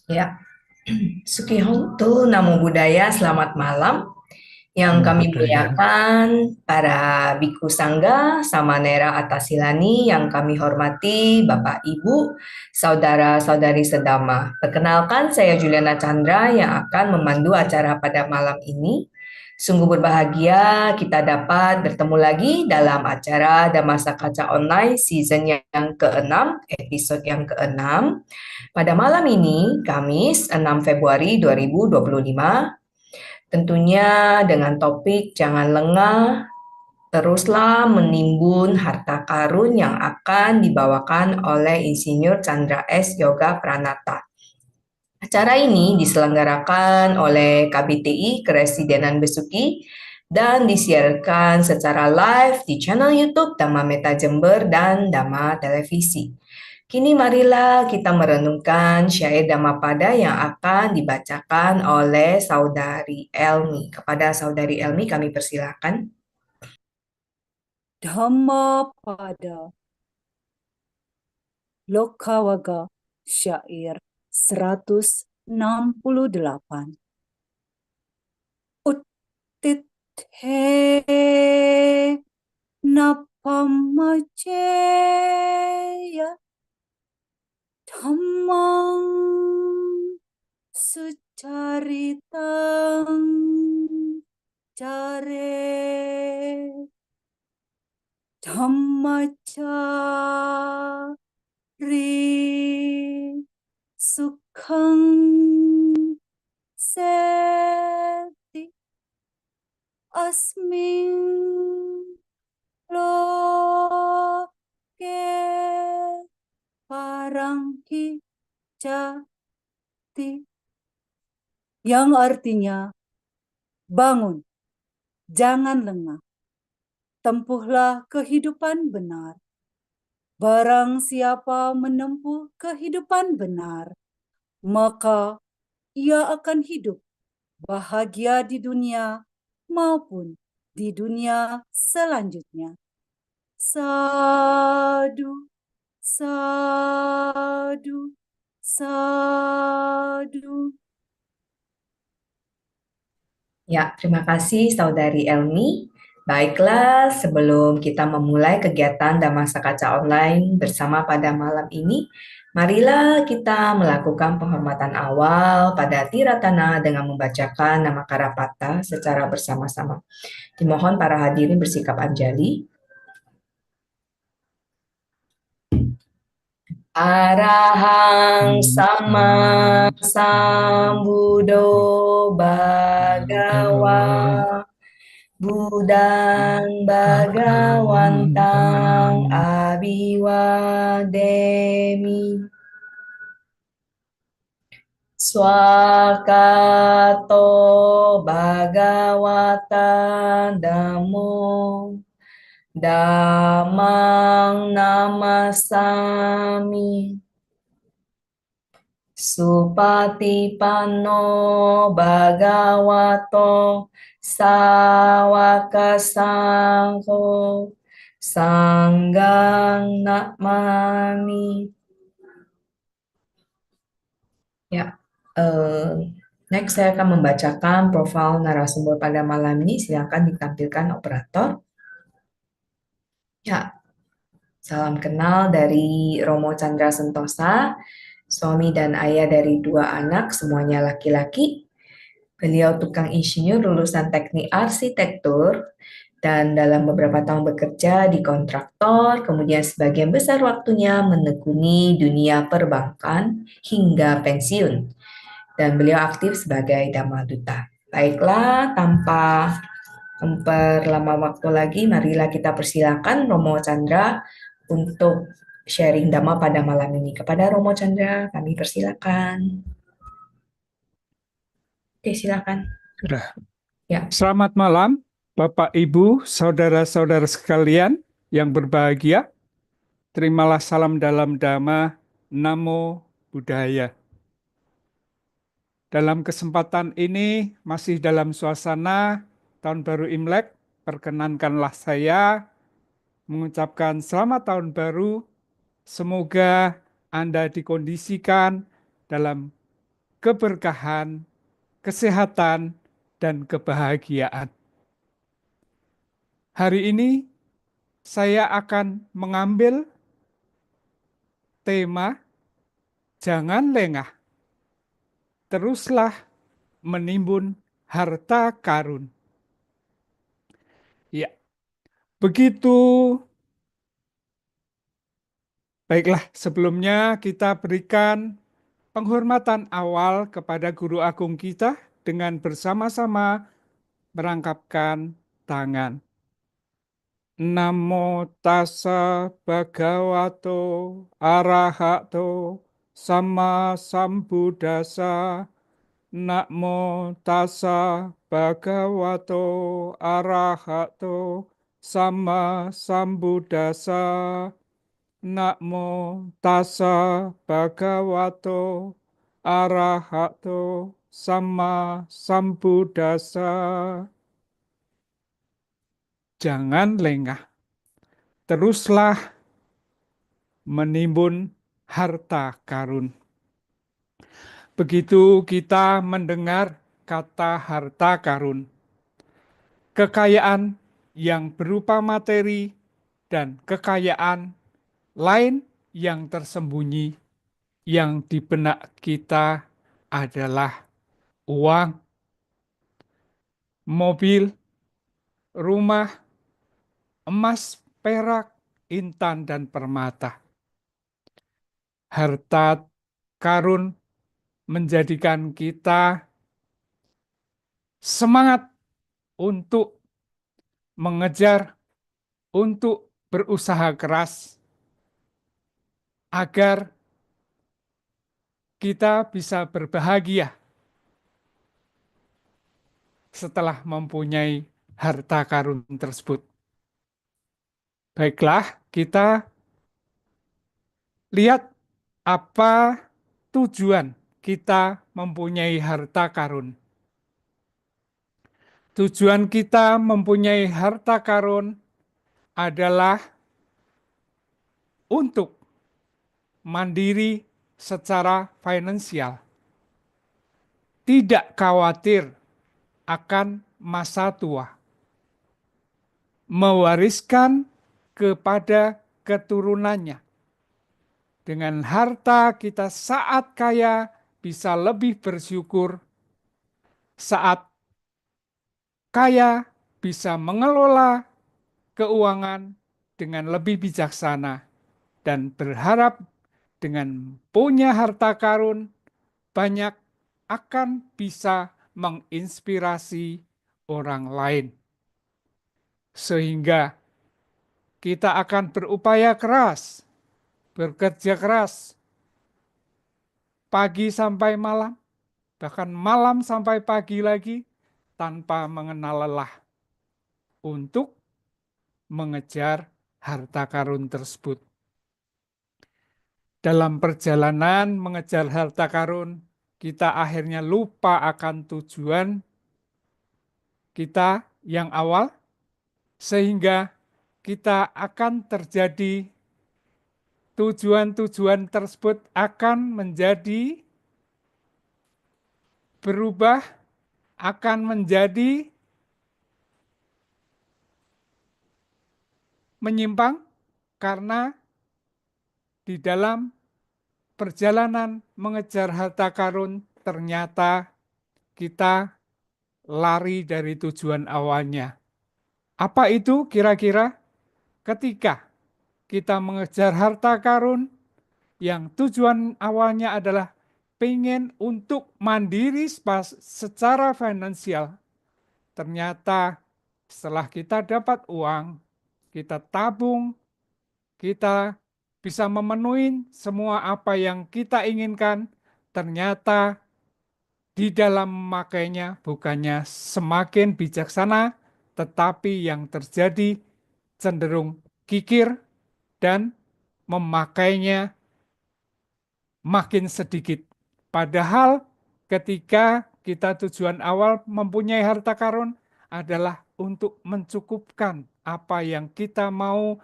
Ya, Sukihonto, Namo Buddhaya, selamat malam. Yang Namo kami Buddhaya. muliakan para biku sangga, samanera atasilani yang kami hormati, Bapak Ibu, saudara-saudari sedama. Perkenalkan, saya Juliana Chandra yang akan memandu acara pada malam ini. Sungguh berbahagia kita dapat bertemu lagi dalam acara Damasa Kaca Online season yang ke-6, episode yang ke-6. Pada malam ini, Kamis 6 Februari 2025, tentunya dengan topik Jangan Lengah, teruslah menimbun harta karun yang akan dibawakan oleh Insinyur Chandra S. Yoga Pranata. Acara ini diselenggarakan oleh KBTI Keresidenan Besuki dan disiarkan secara live di channel YouTube Dhamma Meta Jember dan Dhamma Televisi. Kini marilah kita merenungkan syair Dhammapada yang akan dibacakan oleh Saudari Elmi. Kepada Saudari Elmi kami persilakan. Dhammapada Lokawaga Syair 168. Uttithe napamaceya dhammang sucaritang care dhammacari sukhang seti asmin loke parangki jati, yang artinya bangun, jangan lengah, tempuhlah kehidupan benar. Barang siapa menempuh kehidupan benar, maka ia akan hidup bahagia di dunia maupun di dunia selanjutnya. Sadu, sadu, sadu. Ya, terima kasih Saudari Elmi. Baiklah, sebelum kita memulai kegiatan Damasa Kaca Online bersama pada malam ini, marilah kita melakukan penghormatan awal pada Tiratana dengan membacakan nama Karapata secara bersama-sama. Dimohon para hadirin bersikap anjali. Arahang sama sambudo bhagawa Budang Bagawantang Abiwademi Swakato Bhagawata Dhammo Dhammang Namasami Supatipanno Bhagavato Sawaka Sangho Sanggang Namami. Ya, next saya akan membacakan profil narasumber pada malam ini. Silakan ditampilkan operator. Ya, salam kenal dari Romo Chandra Sentosa, suami dan ayah dari dua anak, semuanya laki-laki. Beliau tukang insinyur lulusan teknik arsitektur dan dalam beberapa tahun bekerja di kontraktor, kemudian sebagian besar waktunya menekuni dunia perbankan hingga pensiun. Dan beliau aktif sebagai Dhamma Duta. Baiklah, tanpa memperlama waktu lagi, marilah kita persilakan Romo Chandra untuk sharing Dhamma pada malam ini. Kepada Romo Chandra, kami persilakan. Oke, silakan. Sudah. Ya. Selamat malam, Bapak, Ibu, saudara-saudara sekalian yang berbahagia. Terimalah salam dalam Dhamma, Namo Buddhaya. Dalam kesempatan ini, masih dalam suasana Tahun Baru Imlek, perkenankanlah saya mengucapkan selamat Tahun Baru. Semoga Anda dikondisikan dalam keberkahan, kesehatan, dan kebahagiaan. Hari ini saya akan mengambil tema "Jangan lengah, teruslah menimbun harta karun". Ya, begitu. Baiklah, sebelumnya kita berikan penghormatan awal kepada guru agung kita dengan bersama-sama merangkapkan tangan. Namo tassa bhagavato arahato sama sambuddhassa. Namo tassa bhagavato arahato sama sambuddhassa. Namo tassa bhagavato arahato sama sambuddhassa. Jangan lengah, teruslah menimbun harta karun. Begitu kita mendengar kata harta karun, kekayaan yang berupa materi dan kekayaan lain yang tersembunyi yang di benak kita adalah uang, mobil, rumah, emas, perak, intan, dan permata. Harta karun menjadikan kita semangat untuk mengejar, untuk berusaha keras agar kita bisa berbahagia setelah mempunyai harta karun tersebut. Baiklah, kita lihat apa tujuan kita mempunyai harta karun. Tujuan kita mempunyai harta karun adalah untuk mandiri secara finansial, tidak khawatir akan masa tua, mewariskan kepada keturunannya. Dengan harta kita saat kaya bisa lebih bersyukur, saat kaya bisa mengelola keuangan dengan lebih bijaksana, dan berharap dengan punya harta karun banyak akan bisa menginspirasi orang lain. Sehingga kita akan berupaya keras, bekerja keras, pagi sampai malam, bahkan malam sampai pagi lagi, tanpa mengenal lelah untuk mengejar harta karun tersebut. Dalam perjalanan mengejar harta karun, kita akhirnya lupa akan tujuan kita yang awal, sehingga kita akan terjadi tujuan-tujuan tersebut akan menjadi berubah, akan menjadi menyimpang karena di dalam perjalanan mengejar harta karun ternyata kita lari dari tujuan awalnya. Apa itu kira-kira? Ketika kita mengejar harta karun yang tujuan awalnya adalah pengen untuk mandiri secara finansial, ternyata setelah kita dapat uang, kita tabung, kita bisa memenuhi semua apa yang kita inginkan, ternyata di dalam memakainya bukannya semakin bijaksana, tetapi yang terjadi cenderung kikir dan memakainya makin sedikit. Padahal ketika kita tujuan awal mempunyai harta karun adalah untuk mencukupkan apa yang kita mau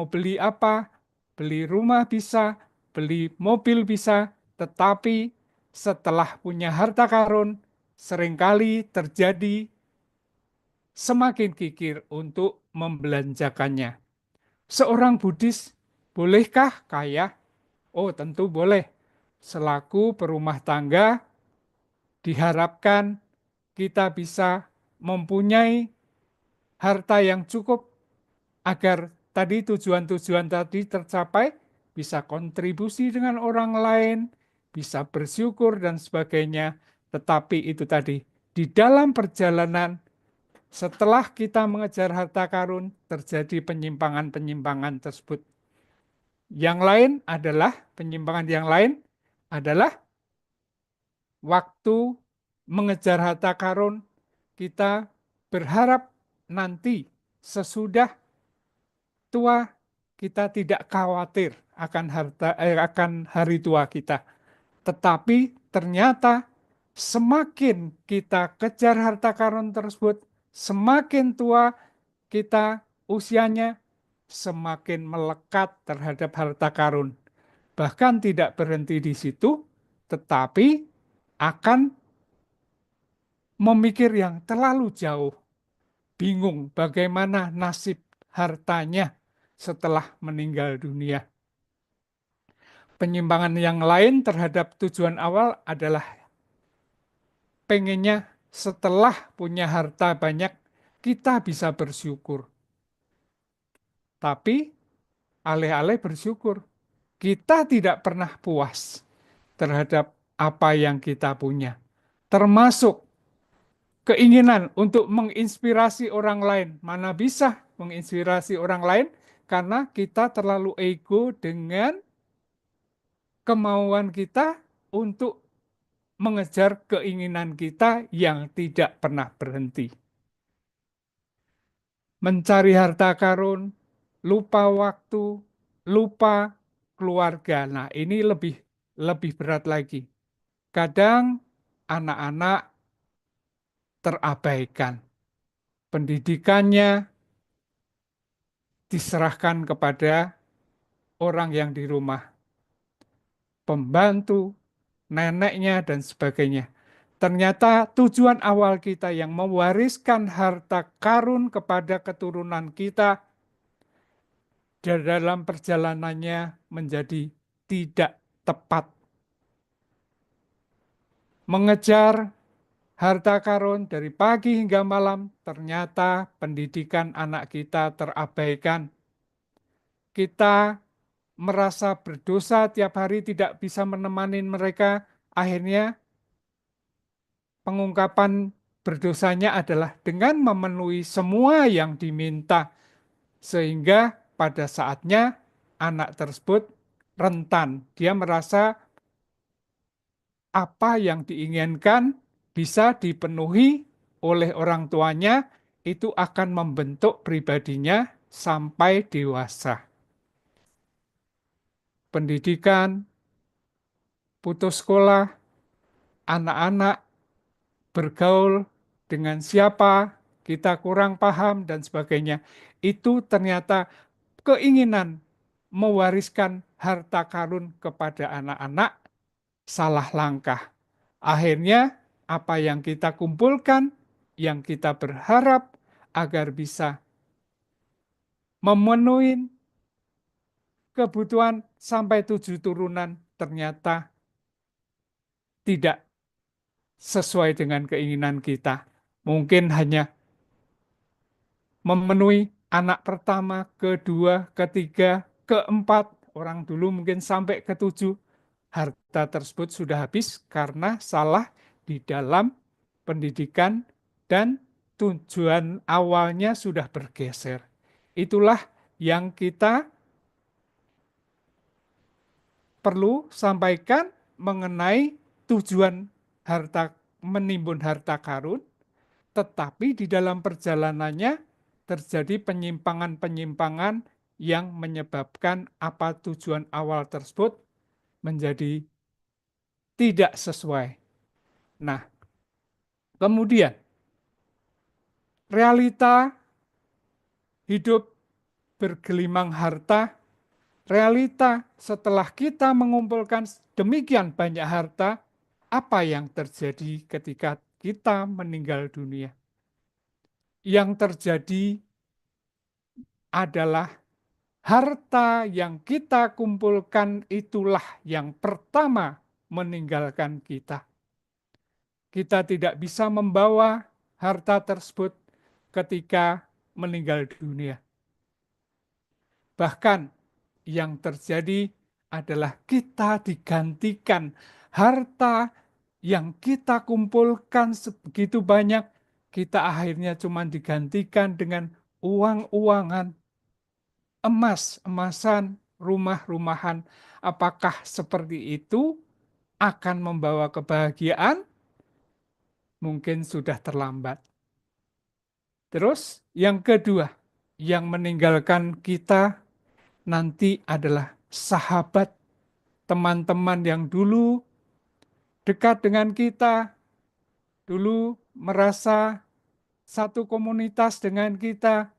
beli apa, beli rumah bisa, beli mobil bisa, tetapi setelah punya harta karun, seringkali terjadi semakin kikir untuk membelanjakannya. Seorang Buddhis, bolehkah kaya? Oh, tentu boleh. Selaku perumah tangga, diharapkan kita bisa mempunyai harta yang cukup agar tadi tujuan-tujuan tadi tercapai, bisa kontribusi dengan orang lain, bisa bersyukur dan sebagainya. Tetapi itu tadi, di dalam perjalanan setelah kita mengejar harta karun, terjadi penyimpangan-penyimpangan tersebut. Yang lain adalah, penyimpangan yang lain adalah waktu mengejar harta karun, kita berharap nanti sesudah tua kita tidak khawatir akan hari tua kita. Tetapi ternyata semakin kita kejar harta karun tersebut, semakin tua kita usianya, semakin melekat terhadap harta karun. Bahkan tidak berhenti di situ, tetapi akan memikir yang terlalu jauh. Bingung bagaimana nasib hartanya setelah meninggal dunia. Penyimpangan yang lain terhadap tujuan awal adalah pengennya setelah punya harta banyak, kita bisa bersyukur. Tapi alih-alih bersyukur, kita tidak pernah puas terhadap apa yang kita punya. Termasuk keinginan untuk menginspirasi orang lain. Mana bisa menginspirasi orang lain karena kita terlalu ego dengan kemauan kita untuk mengejar keinginan kita yang tidak pernah berhenti. Mencari harta karun, lupa waktu, lupa keluarga. Nah, ini lebih berat lagi. Kadang anak-anak terabaikan. Pendidikannya diserahkan kepada orang yang di rumah. Pembantu, neneknya, dan sebagainya. Ternyata tujuan awal kita yang mewariskan harta karun kepada keturunan kita dalam perjalanannya menjadi tidak tepat. Mengejar harta karun dari pagi hingga malam, ternyata pendidikan anak kita terabaikan. Kita merasa berdosa tiap hari tidak bisa menemani mereka, akhirnya pengungkapan berdosanya adalah dengan memenuhi semua yang diminta, sehingga pada saatnya anak tersebut rentan. Dia merasa apa yang diinginkan bisa dipenuhi oleh orang tuanya, itu akan membentuk pribadinya sampai dewasa. Pendidikan, putus sekolah, anak-anak bergaul dengan siapa, kita kurang paham, dan sebagainya. Itu ternyata keinginan mewariskan harta karun kepada anak-anak salah langkah. Akhirnya apa yang kita kumpulkan, yang kita berharap agar bisa memenuhi kebutuhan sampai 7 turunan, ternyata tidak sesuai dengan keinginan kita. Mungkin hanya memenuhi anak pertama, kedua, ketiga, keempat, orang dulu mungkin sampai ke-7. Harta tersebut sudah habis karena salah di dalam pendidikan dan tujuan awalnya sudah bergeser. Itulah yang kita perlu sampaikan mengenai tujuan menimbun harta karun, tetapi di dalam perjalanannya terjadi penyimpangan-penyimpangan yang menyebabkan apa tujuan awal tersebut menjadi tidak sesuai. Nah, kemudian realita hidup bergelimang harta, realita setelah kita mengumpulkan demikian banyak harta, apa yang terjadi ketika kita meninggal dunia? Yang terjadi adalah harta yang kita kumpulkan itulah yang pertama meninggalkan kita. Kita tidak bisa membawa harta tersebut ketika meninggal dunia. Bahkan yang terjadi adalah kita digantikan harta yang kita kumpulkan sebegitu banyak, kita akhirnya cuma digantikan dengan uang-uangan, emas-emasan, rumah-rumahan. Apakah seperti itu akan membawa kebahagiaan? Mungkin sudah terlambat. Terus yang kedua, yang meninggalkan kita nanti adalah sahabat, teman-teman yang dulu dekat dengan kita, dulu merasa satu komunitas dengan kita.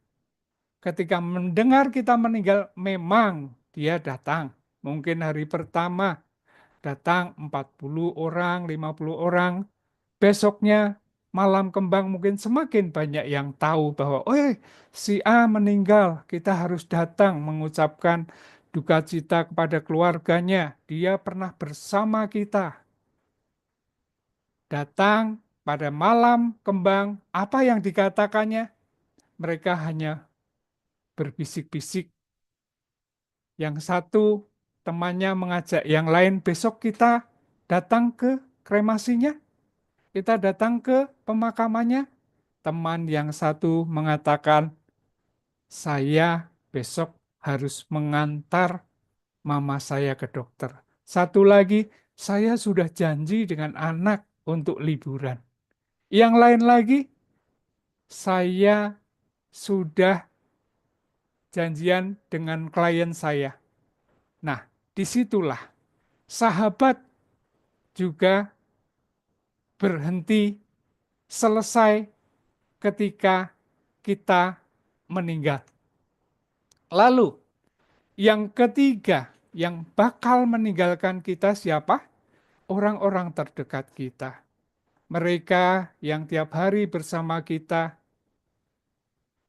Ketika mendengar kita meninggal, memang dia datang. Mungkin hari pertama datang 40 orang, 50 orang. Besoknya malam kembang mungkin semakin banyak yang tahu bahwa si A meninggal, kita harus datang mengucapkan duka cita kepada keluarganya. Dia pernah bersama kita. Datang pada malam kembang, apa yang dikatakannya? Mereka hanya berbisik-bisik. Yang satu temannya mengajak yang lain, besok kita datang ke kremasinya, kita datang ke pemakamannya. Teman yang satu mengatakan, saya besok harus mengantar mama saya ke dokter. Satu lagi, saya sudah janji dengan anak untuk liburan. Yang lain lagi, saya sudah janjian dengan klien saya. Nah, disitulah sahabat juga berhenti selesai ketika kita meninggal. Lalu, yang ketiga yang bakal meninggalkan kita siapa? Orang-orang terdekat kita. Mereka yang tiap hari bersama kita,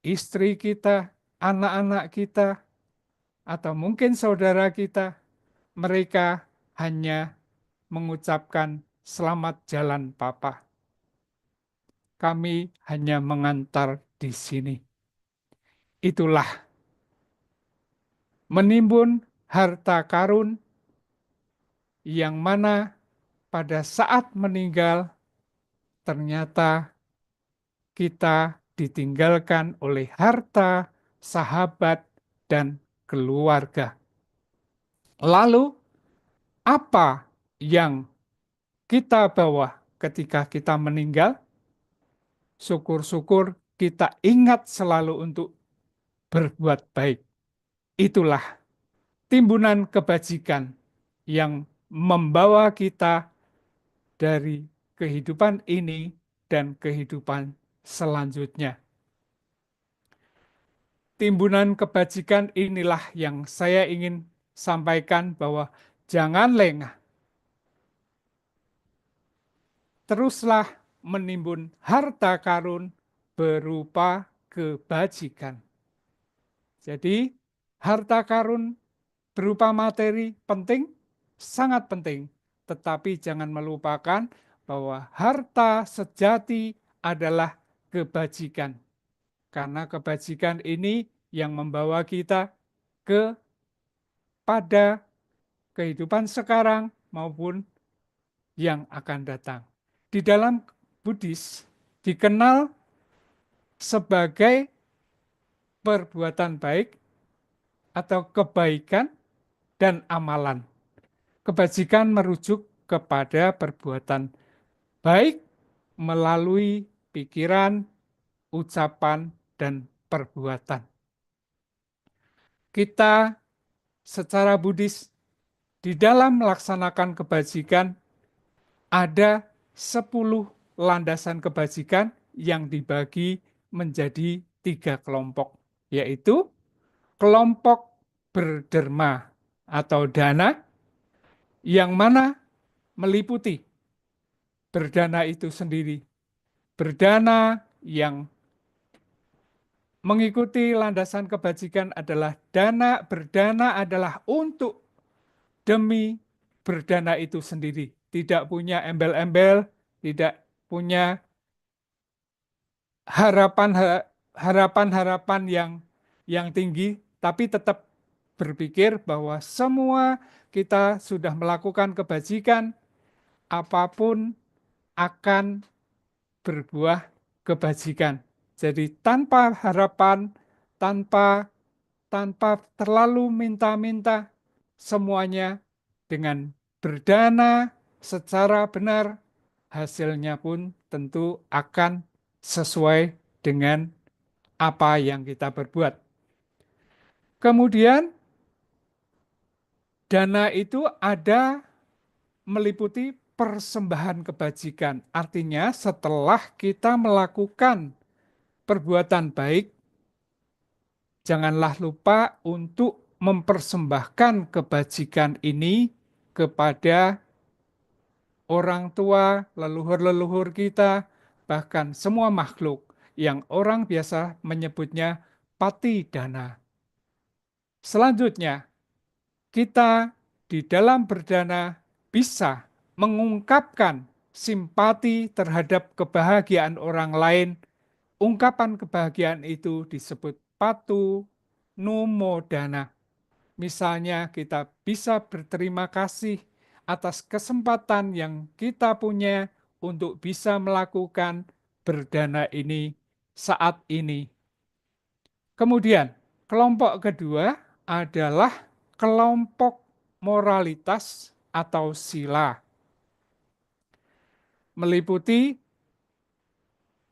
istri kita, anak-anak kita, atau mungkin saudara kita, mereka hanya mengucapkan selamat jalan Papa. Kami hanya mengantar di sini. Itulah menimbun harta karun yang mana pada saat meninggal ternyata kita ditinggalkan oleh harta, sahabat, dan keluarga. Lalu, apa yang kita bawa ketika kita meninggal? Syukur-syukur kita ingat selalu untuk berbuat baik. Itulah timbunan kebajikan yang membawa kita dari kehidupan ini dan kehidupan selanjutnya. Timbunan kebajikan inilah yang saya ingin sampaikan bahwa jangan lengah. Teruslah menimbun harta karun berupa kebajikan. Jadi, harta karun berupa materi penting, sangat penting. Tetapi jangan melupakan bahwa harta sejati adalah kebajikan. Karena kebajikan ini yang membawa kita kepada kehidupan sekarang maupun yang akan datang. Di dalam Buddhis dikenal sebagai perbuatan baik atau kebaikan dan amalan. Kebajikan merujuk kepada perbuatan baik melalui pikiran, ucapan, dan perbuatan. Kita secara Buddhis di dalam melaksanakan kebajikan ada 10 landasan kebajikan yang dibagi menjadi 3 kelompok, yaitu kelompok berderma atau dana, yang mana meliputi berdana itu sendiri. Berdana yang mengikuti landasan kebajikan adalah berdana adalah untuk demi berdana itu sendiri. Tidak punya embel-embel, tidak punya harapan-harapan yang tinggi, tapi tetap berpikir bahwa semua kita sudah melakukan kebajikan, apapun akan berbuah kebajikan. Jadi tanpa harapan, tanpa tanpa terlalu minta-minta, semuanya dengan berdana secara benar, hasilnya pun tentu akan sesuai dengan apa yang kita perbuat. Kemudian dana itu ada meliputi persembahan kebajikan. Artinya setelah kita melakukan perbuatan baik, janganlah lupa untuk mempersembahkan kebajikan ini kepada orang tua, leluhur-leluhur kita, bahkan semua makhluk yang orang biasa menyebutnya pati dana. Selanjutnya, kita di dalam berdana bisa mengungkapkan simpati terhadap kebahagiaan orang lain. Ungkapan kebahagiaan itu disebut patu numodana. Misalnya kita bisa berterima kasih atas kesempatan yang kita punya untuk bisa melakukan berdana ini saat ini. Kemudian kelompok kedua adalah kelompok moralitas atau sila. Meliputi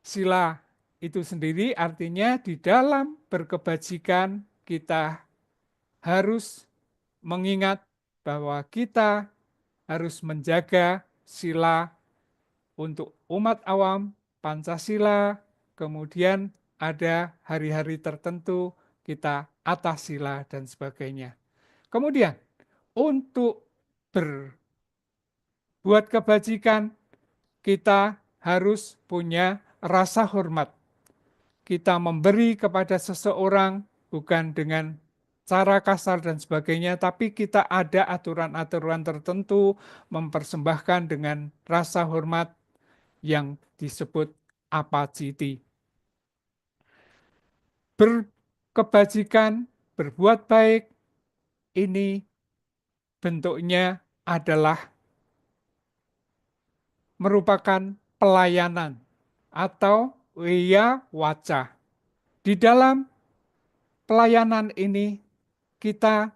sila itu sendiri artinya di dalam berkebajikan kita harus mengingat bahwa kita harus menjaga sila untuk umat awam, Pancasila, kemudian ada hari-hari tertentu kita atas sila dan sebagainya. Kemudian untuk berbuat kebajikan kita harus punya rasa hormat. Kita memberi kepada seseorang bukan dengan cara kasar dan sebagainya, tapi kita ada aturan-aturan tertentu mempersembahkan dengan rasa hormat yang disebut apaciti. Berkebajikan, berbuat baik, ini bentuknya adalah merupakan pelayanan atau wiya waca. Di dalam pelayanan ini kita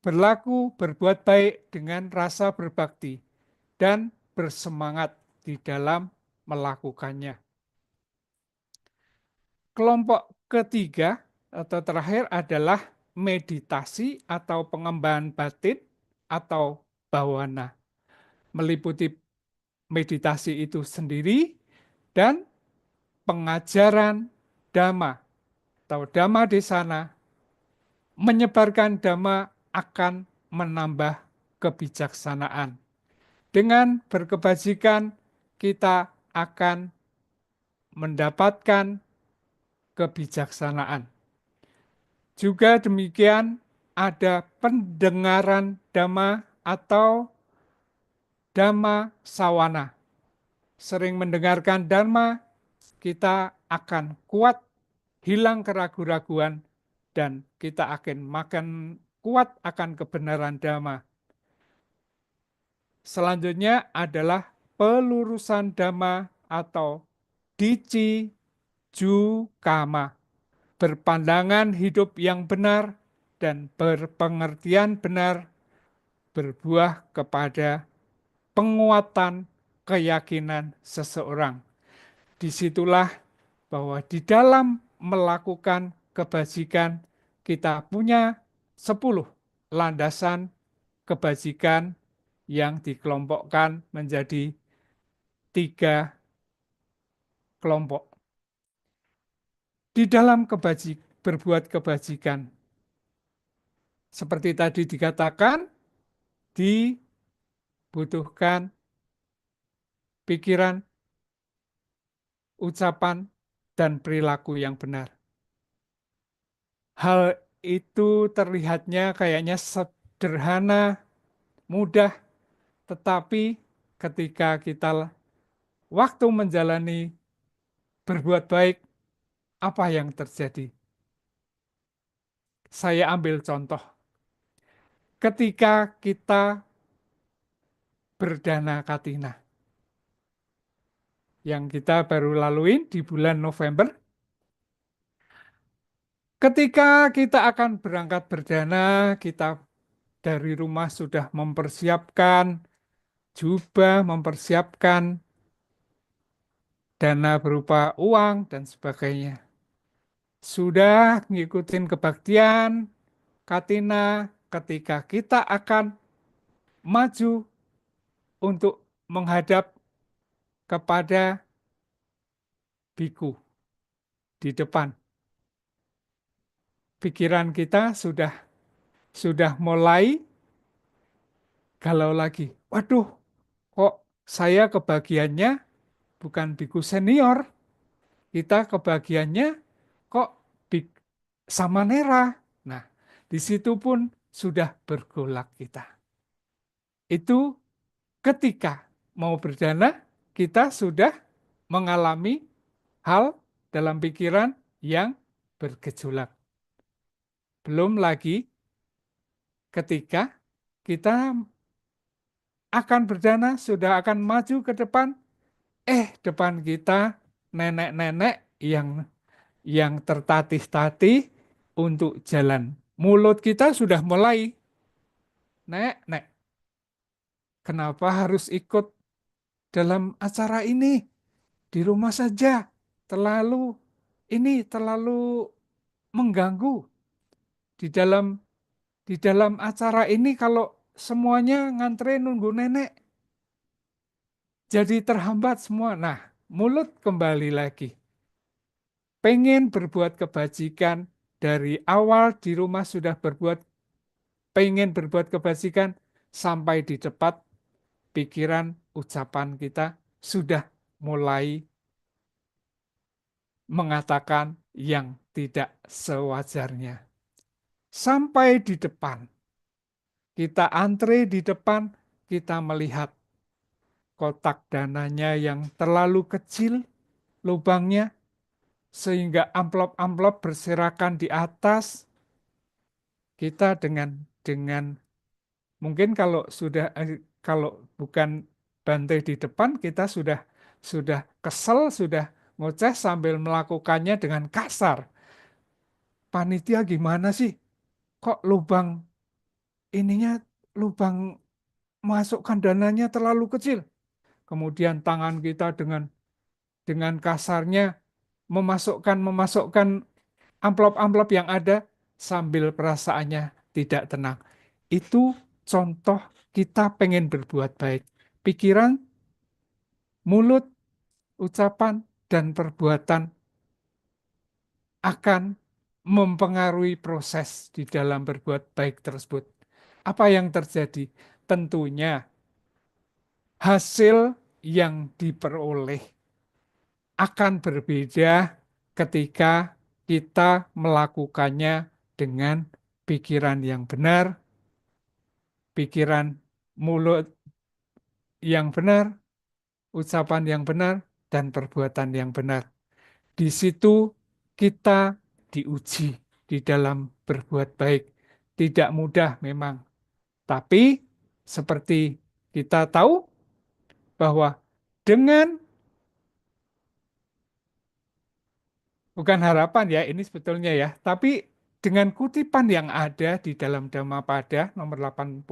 berbuat baik dengan rasa berbakti dan bersemangat di dalam melakukannya. Kelompok ketiga atau terakhir adalah meditasi atau pengembangan batin atau bawana. Meliputi meditasi itu sendiri dan pengajaran dhamma atau dhamma desana. Menyebarkan dhamma akan menambah kebijaksanaan. Dengan berkebajikan kita akan mendapatkan kebijaksanaan. Juga demikian ada pendengaran dhamma atau dhamma sawana. Sering mendengarkan dhamma, kita akan kuat, hilang keraguan-raguan, dan kita akan makin kuat akan kebenaran dhamma. Selanjutnya adalah pelurusan dhamma atau dici jukama. Berpandangan hidup yang benar dan berpengertian benar berbuah kepada penguatan keyakinan seseorang. Disitulah bahwa di dalam melakukan kebajikan kita punya 10 landasan kebajikan yang dikelompokkan menjadi 3 kelompok. Di dalam berbuat kebajikan, seperti tadi dikatakan, dibutuhkan pikiran, ucapan, dan perilaku yang benar. Hal itu terlihatnya kayaknya sederhana, mudah, tetapi ketika kita waktu menjalani berbuat baik, apa yang terjadi? Saya ambil contoh. Ketika kita berdana katina, yang kita baru laluin di bulan November, ketika kita akan berangkat berdana, kita dari rumah sudah mempersiapkan jubah, mempersiapkan dana berupa uang dan sebagainya. Sudah ngikutin kebaktian, katina, ketika kita akan maju untuk menghadap kepada biku di depan. Pikiran kita sudah mulai galau lagi. Waduh, kok saya kebagiannya bukan biku senior, kita kebagiannya kok big samanera. Nah, di situ pun sudah bergolak kita. Itu ketika mau berdana, kita sudah mengalami hal dalam pikiran yang bergejolak. Belum lagi ketika kita akan berdana, sudah akan maju ke depan, depan kita nenek-nenek yang tertatih-tatih untuk jalan. Mulut kita sudah mulai, nek, kenapa harus ikut dalam acara ini? Di rumah saja, terlalu mengganggu. Di dalam acara ini kalau semuanya ngantre nunggu nenek, jadi terhambat semua. Nah, mulut kembali lagi. Pengen berbuat kebajikan, dari awal di rumah sudah pengen berbuat kebajikan, sampai di tempat pikiran, ucapan kita sudah mulai mengatakan yang tidak sewajarnya. Sampai di depan, kita antre di depan, kita melihat kotak dananya yang terlalu kecil lubangnya, sehingga amplop-amplop berserakan di atas. Kita dengan mungkin kalau bukan bantai di depan, kita sudah kesel, sudah ngoceh sambil melakukannya dengan kasar. Panitia gimana sih? Kok lubang masukkan dananya terlalu kecil? Kemudian tangan kita dengan kasarnya memasukkan amplop-amplop yang ada sambil perasaannya tidak tenang. Itu contoh kita pengen berbuat baik. Pikiran, mulut, ucapan, dan perbuatan akan mempengaruhi proses di dalam berbuat baik tersebut. Apa yang terjadi? Tentunya hasil yang diperoleh akan berbeda ketika kita melakukannya dengan pikiran yang benar, pikiran mulut yang benar, ucapan yang benar, dan perbuatan yang benar. Di situ kita diuji di dalam berbuat baik. Tidak mudah memang, tapi seperti kita tahu bahwa dengan, bukan harapan ya ini sebetulnya ya, tapi dengan kutipan yang ada di dalam Dhammapada nomor 18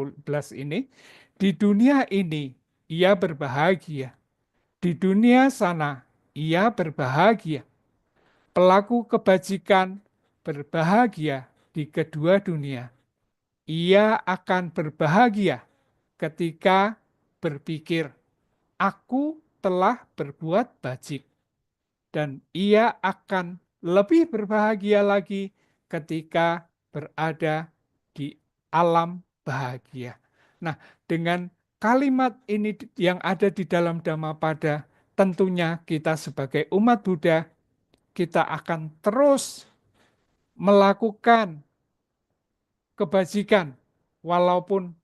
ini, di dunia ini ia berbahagia, di dunia sana ia berbahagia, pelaku kebajikan berbahagia di kedua dunia. Ia akan berbahagia ketika berpikir, aku telah berbuat bajik. Dan ia akan lebih berbahagia lagi ketika berada di alam bahagia. Nah, dengan kalimat ini yang ada di dalam Dhammapada, tentunya kita sebagai umat Buddha, kita akan terus melakukan kebajikan, walaupun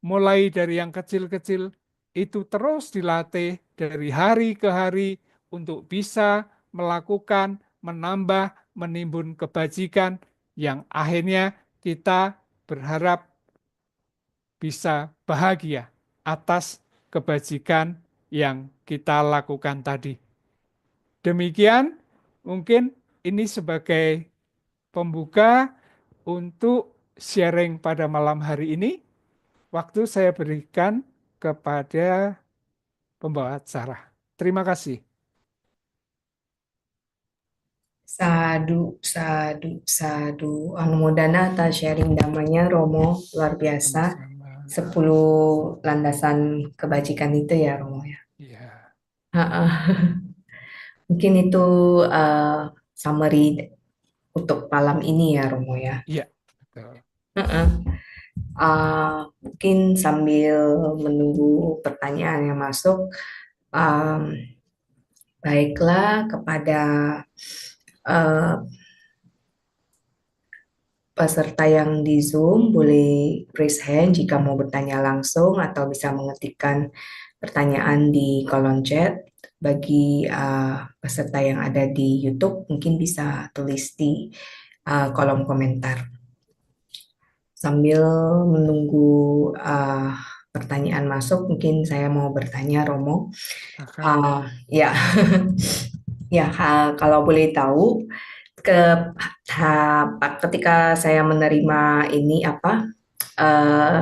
mulai dari yang kecil-kecil, itu terus dilatih dari hari ke hari untuk bisa melakukan, menambah, menimbun kebajikan yang akhirnya kita berharap bisa bahagia atas kebajikan yang kita lakukan tadi. Demikian, mungkin ini sebagai pembuka untuk sharing pada malam hari ini. Waktu saya berikan kepada pembawa acara. Terima kasih. Sadu, sadu, sadu. Anumodana atas sharing damanya Romo, luar biasa. Sama-sama. 10 landasan kebajikan itu ya Romo ya. Ya, Ha-ha. Mungkin itu summary untuk malam ini ya Romo ya. iya, betul. Ha-ha. Mungkin sambil menunggu pertanyaan yang masuk, um, baiklah kepada uh, peserta yang di Zoom boleh raise hand jika mau bertanya langsung atau bisa mengetikkan pertanyaan di kolom chat. Bagi peserta yang ada di YouTube mungkin bisa tulis di kolom komentar. Sambil menunggu pertanyaan masuk, mungkin saya mau bertanya Romo. Silakan. Ya, ya kalau boleh tahu ke ketika saya menerima ini eh,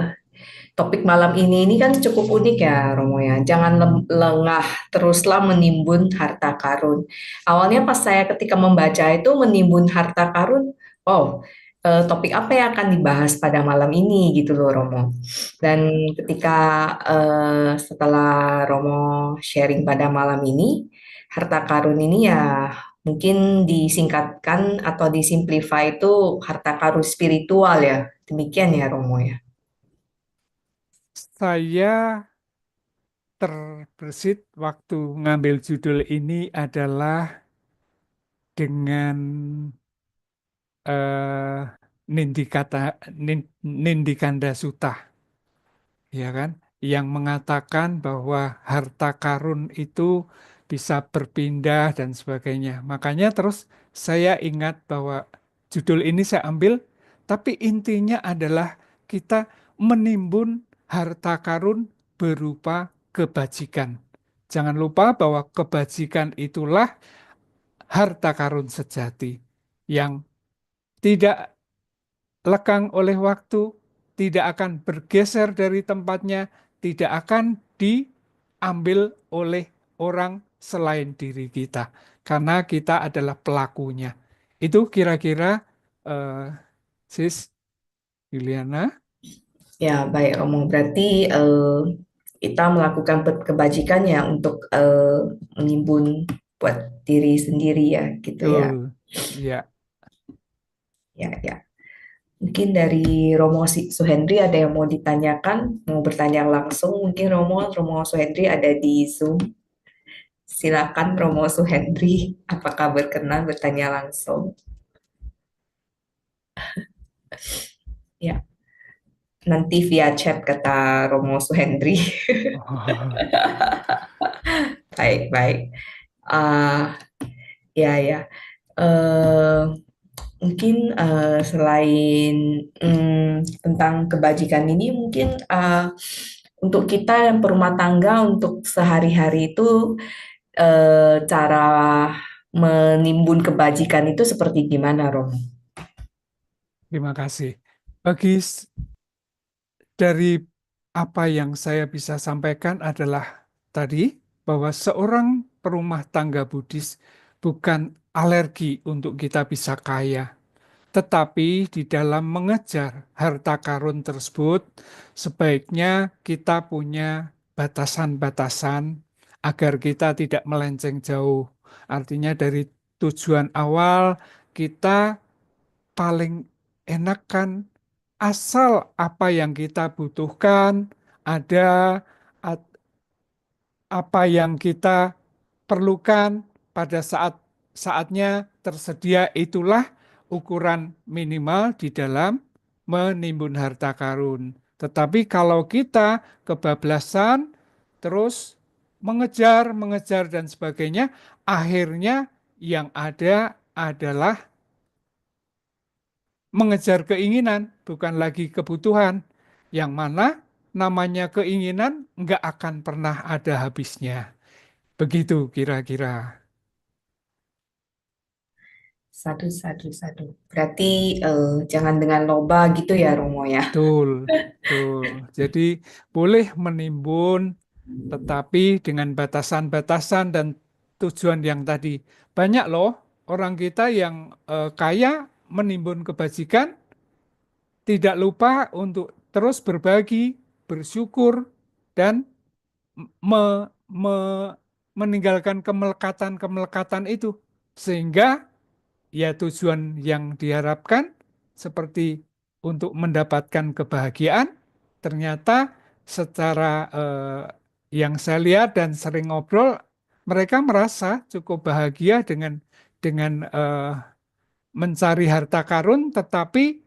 topik malam ini kan cukup unik ya Romo ya. Jangan lengah, teruslah menimbun harta karun. Awalnya pas saya ketika membaca itu menimbun harta karun, oh topik apa yang akan dibahas pada malam ini gitu loh Romo. Dan Ya, ketika setelah Romo sharing pada malam ini, harta karun ini ya mungkin disingkatkan atau disimplify itu harta karun spiritual ya. Demikian ya Romo ya. saya terbersit waktu ngambil judul ini adalah dengan eh, Nindikanda Sutta, ya kan, yang mengatakan bahwa harta karun itu bisa berpindah dan sebagainya. Makanya terus saya ingat bahwa judul ini saya ambil, tapi intinya adalah kita menimbun harta karun berupa kebajikan. Jangan lupa bahwa kebajikan itulah harta karun sejati yang tidak lekang oleh waktu, tidak akan bergeser dari tempatnya, tidak akan diambil oleh orang selain diri kita, karena kita adalah pelakunya. Itu kira-kira, eh, Sis Juliana. Ya, baik Romo. Berarti kita melakukan kebajikan ya untuk menimbun buat diri sendiri ya, gitu ya. Betul, ya. Ya, ya. Mungkin dari Romo Suhendri ada yang mau ditanyakan, mau bertanya langsung. Mungkin Romo Suhendri ada di Zoom. Silakan Romo Suhendri, apakah berkenan bertanya langsung? Ya, nanti via chat kata Romo Suhendri. Oh, Baik, baik. Ah, ya, ya. Eh, Mungkin selain tentang kebajikan ini, mungkin untuk kita yang berumah tangga untuk sehari-hari itu cara menimbun kebajikan itu seperti gimana, Rom? terima kasih. Dari apa yang saya bisa sampaikan adalah tadi bahwa seorang perumah tangga Buddhis bukan alergi untuk kita bisa kaya, tetapi di dalam mengejar harta karun tersebut, sebaiknya kita punya batasan-batasan agar kita tidak melenceng jauh. Artinya dari tujuan awal kita paling enak kan asal apa yang kita butuhkan ada, apa yang kita perlukan pada saatnya tersedia, itulah ukuran minimal di dalam menimbun harta karun. Tetapi kalau kita kebablasan, terus mengejar dan sebagainya, akhirnya yang ada adalah mengejar keinginan, bukan lagi kebutuhan. Yang mana namanya keinginan nggak akan pernah ada habisnya. Begitu kira-kira. Sadu, sadu, sadu. Berarti jangan dengan loba gitu ya, Romo ya. Betul, betul. Jadi boleh menimbun, tetapi dengan batasan-batasan dan tujuan yang tadi. Banyak loh orang kita yang kaya menimbun kebajikan, tidak lupa untuk terus berbagi, bersyukur, dan meninggalkan kemelekatan-kemelekatan itu. Sehingga ya tujuan yang diharapkan seperti untuk mendapatkan kebahagiaan, ternyata secara yang saya lihat dan sering ngobrol, mereka merasa cukup bahagia dengan mencari harta karun, tetapi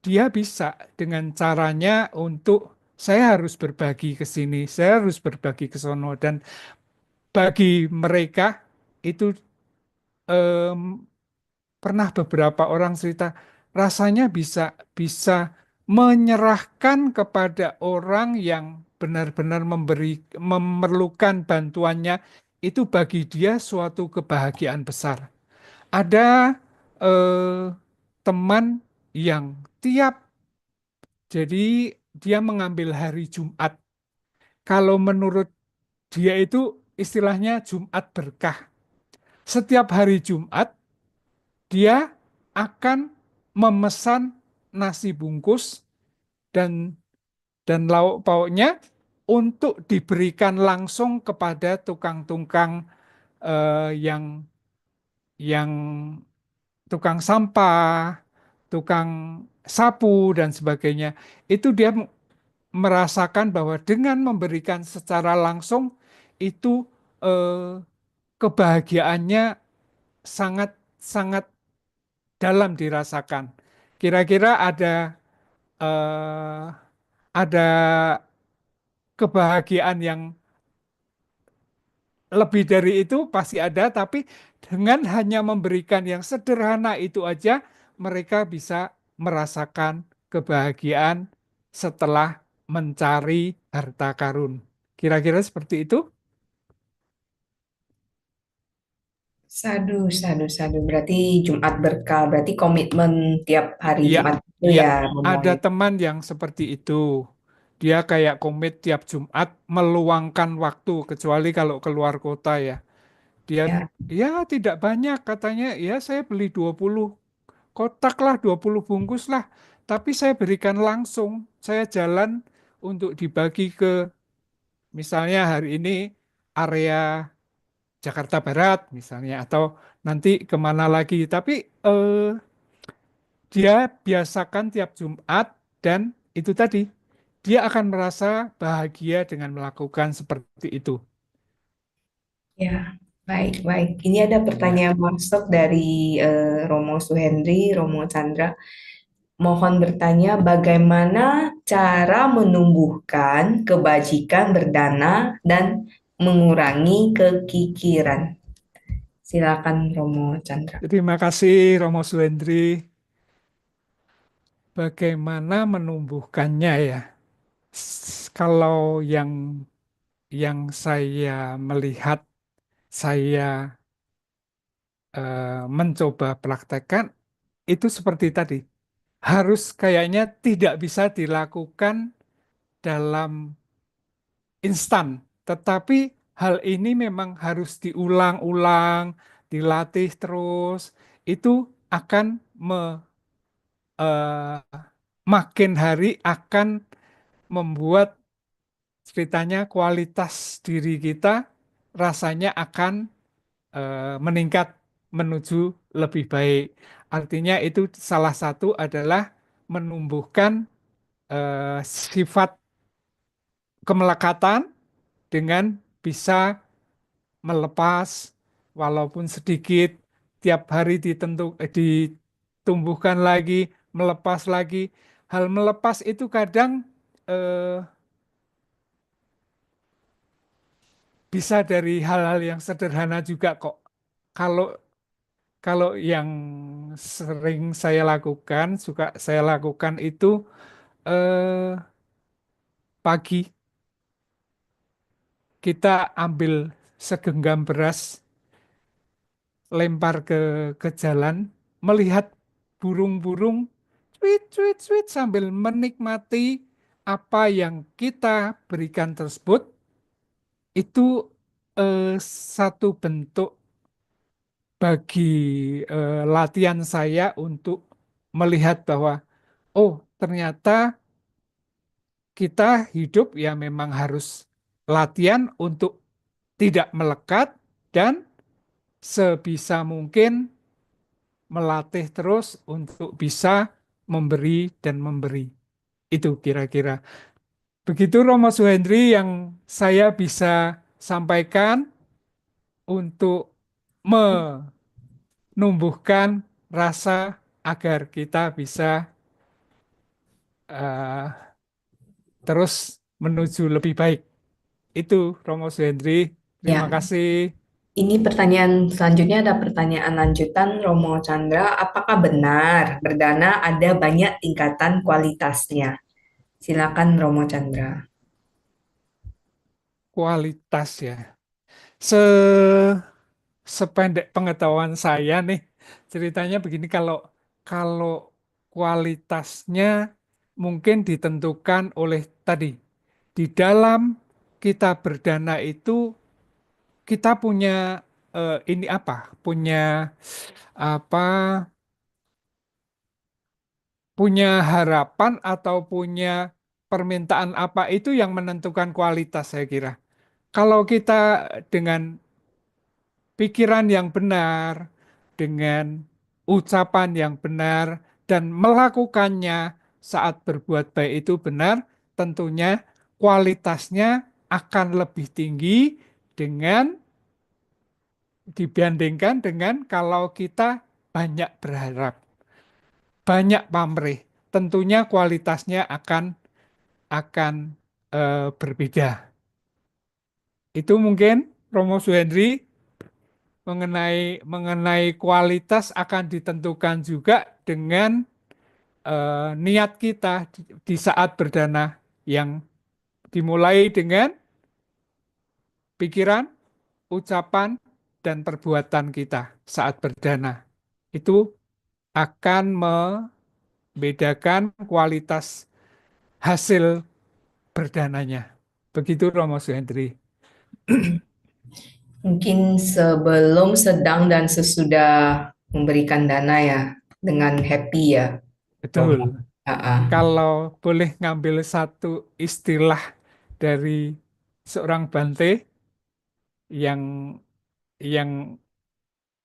dia bisa dengan caranya untuk saya harus berbagi ke sini, saya harus berbagi ke sono, dan bagi mereka itu em, pernah beberapa orang cerita rasanya bisa bisa menyerahkan kepada orang yang benar-benar memerlukan bantuannya, itu bagi dia suatu kebahagiaan besar. Ada eh, teman yang jadi dia mengambil hari Jumat. Kalau menurut dia itu istilahnya Jumat berkah. Setiap hari Jumat dia akan memesan nasi bungkus dan lauk pauknya untuk diberikan langsung kepada tukang-tukang yang tukang sampah, tukang sapu dan sebagainya. Itu dia merasakan bahwa dengan memberikan secara langsung itu eh, kebahagiaannya sangat sangat dalam dirasakan. Kira-kira eh, ada kebahagiaan yang lebih dari itu pasti ada, tapi dengan hanya memberikan yang sederhana itu aja, mereka bisa merasakan kebahagiaan setelah mencari harta karun. Kira-kira seperti itu? Sadu, sadu, sadu. Berarti Jumat berkah. Berarti komitmen tiap hari Iya, Jumat itu iya. ya, Romo Ada ya. teman yang seperti itu. Dia kayak komit tiap Jumat meluangkan waktu, kecuali kalau keluar kota ya. Dia Ya, ya tidak banyak katanya, ya saya beli 20 kotak lah, 20 bungkus lah. Tapi saya berikan langsung, saya jalan untuk dibagi ke misalnya hari ini area Jakarta Barat misalnya, atau nanti kemana lagi. Tapi dia biasakan tiap Jumat dan itu tadi, dia akan merasa bahagia dengan melakukan seperti itu. ya. Baik, baik. Ini ada Ya. pertanyaan masuk dari Romo Suhendri, Romo Chandra. Mohon bertanya, bagaimana cara menumbuhkan kebajikan berdana dan mengurangi kekikiran? Silakan Romo Chandra. Terima kasih Romo Suhendri. Bagaimana menumbuhkannya ya? Kalau yang saya melihat, saya mencoba praktekkan itu seperti tadi. Harus kayaknya tidak bisa dilakukan dalam instan, tetapi hal ini memang harus diulang-ulang, dilatih terus. Itu akan eh, makin hari akan membuat ceritanya kualitas diri kita rasanya akan meningkat menuju lebih baik. Artinya itu salah satu adalah menumbuhkan sifat kemelekatan dengan bisa melepas walaupun sedikit, tiap hari ditumbuhkan lagi, melepas lagi. Hal melepas itu kadang eh, bisa dari hal-hal yang sederhana juga kok. Kalau kalau yang sering saya lakukan, suka saya lakukan itu eh, pagi kita ambil segenggam beras, lempar ke jalan, melihat burung-burung, cuit, cuit, cuit, sambil menikmati apa yang kita berikan tersebut, itu satu bentuk bagi latihan saya untuk melihat bahwa, oh ternyata kita hidup ya memang harus latihan untuk tidak melekat dan sebisa mungkin melatih terus untuk bisa memberi dan memberi. Itu kira-kira. Begitu Romo Suhendri yang saya bisa sampaikan untuk menumbuhkan rasa agar kita bisa eh, terus menuju lebih baik. Itu Romo Suhendri. Terima Ya, kasih. ini pertanyaan selanjutnya ada pertanyaan lanjutan Romo Chandra. Apakah benar berdana ada banyak tingkatan kualitasnya? Silakan Romo Chandra. Kualitas ya. Se Sependek pengetahuan saya nih, ceritanya begini, kalau kalau kualitasnya mungkin ditentukan oleh tadi di dalam kita berdana itu kita punya ini apa? Punya apa? Punya harapan atau punya permintaan apa itu yang menentukan kualitas saya kira. Kalau kita dengan pikiran yang benar, dengan ucapan yang benar, dan melakukannya saat berbuat baik itu benar, tentunya kualitasnya akan lebih tinggi dengan dibandingkan dengan kalau kita banyak berharap, banyak pamrih. Tentunya kualitasnya akan berbeda. Itu mungkin Romo Suhendri mengenai mengenai kualitas akan ditentukan juga dengan niat kita di saat berdana yang dimulai dengan pikiran, ucapan, dan perbuatan kita saat berdana. Itu akan membedakan kualitas hasil berdananya. Begitu Romo Suhendri. Mungkin sebelum, sedang, dan sesudah memberikan dana ya, dengan happy ya, Betul. Romo. Ah, ah. Kalau boleh ngambil satu istilah dari seorang Bante yang yang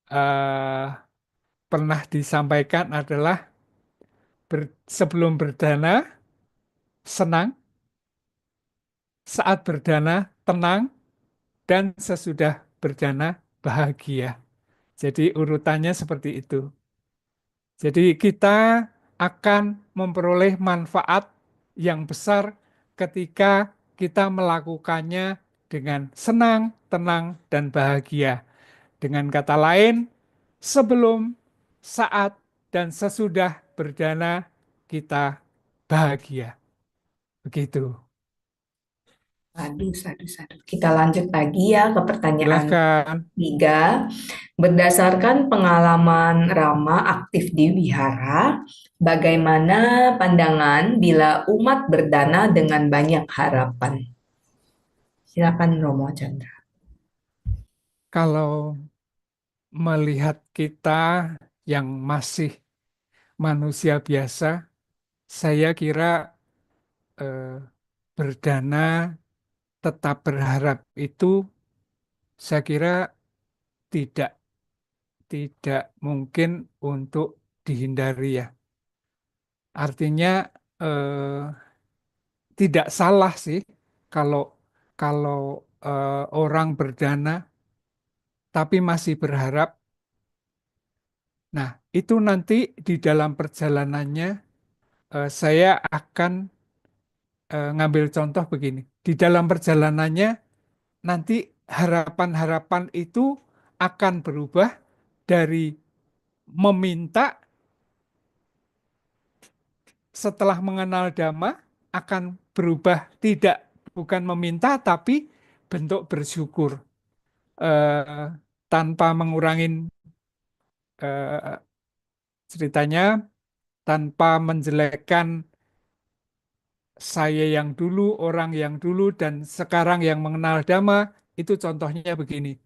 eh, pernah disampaikan adalah sebelum berdana senang, saat berdana tenang, dan sesudah berdana bahagia. Jadi urutannya seperti itu. Jadi kita akan memperoleh manfaat yang besar ketika kita melakukannya dengan senang, tenang, dan bahagia. Dengan kata lain, sebelum, saat, dan sesudah berdana kita bahagia. Begitu. Aduh, sadu, sadu. Kita lanjut lagi ya ke pertanyaan Silahkan. tiga. Berdasarkan pengalaman Rama aktif di wihara, bagaimana pandangan bila umat berdana dengan banyak harapan? Silakan Romo Chandra. Kalau melihat kita yang masih manusia biasa, saya kira eh, berdana tetap berharap itu saya kira tidak tidak mungkin untuk dihindari ya. Artinya tidak salah sih kalau kalau orang berdana tapi masih berharap. Nah, itu nanti di dalam perjalanannya saya akan ngambil contoh begini. Di dalam perjalanannya nanti harapan-harapan itu akan berubah dari meminta setelah mengenal Dhamma akan berubah tidak bukan meminta tapi bentuk bersyukur eh, tanpa mengurangin ceritanya tanpa menjelekkan saya yang dulu, orang yang dulu, dan sekarang yang mengenal Dhamma, itu contohnya begini.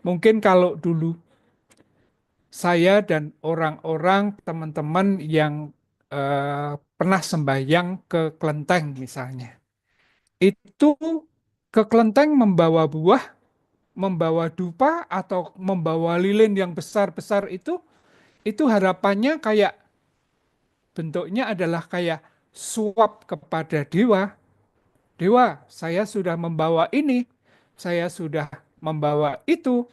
Mungkin kalau dulu saya dan orang-orang, teman-teman yang pernah sembahyang ke kelenteng misalnya, itu ke kelenteng membawa buah, membawa dupa, atau membawa lilin yang besar-besar itu harapannya kayak bentuknya adalah kayak suap kepada dewa. Dewa, saya sudah membawa ini, saya sudah membawa itu,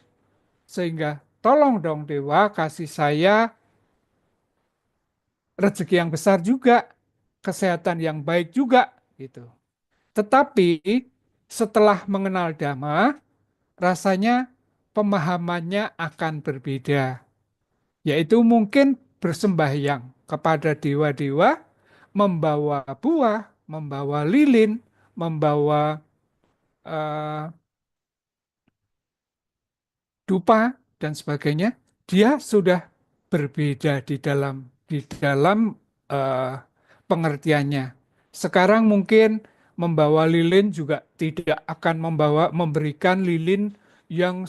sehingga tolong dong Dewa kasih saya rezeki yang besar juga, kesehatan yang baik juga, gitu. Tetapi setelah mengenal Dhamma, rasanya pemahamannya akan berbeda, yaitu mungkin bersembahyang kepada dewa-dewa, membawa buah, membawa lilin, membawa eh, dupa dan sebagainya, dia sudah berbeda di dalam eh, pengertiannya. Sekarang mungkin membawa lilin juga tidak akan memberikan lilin yang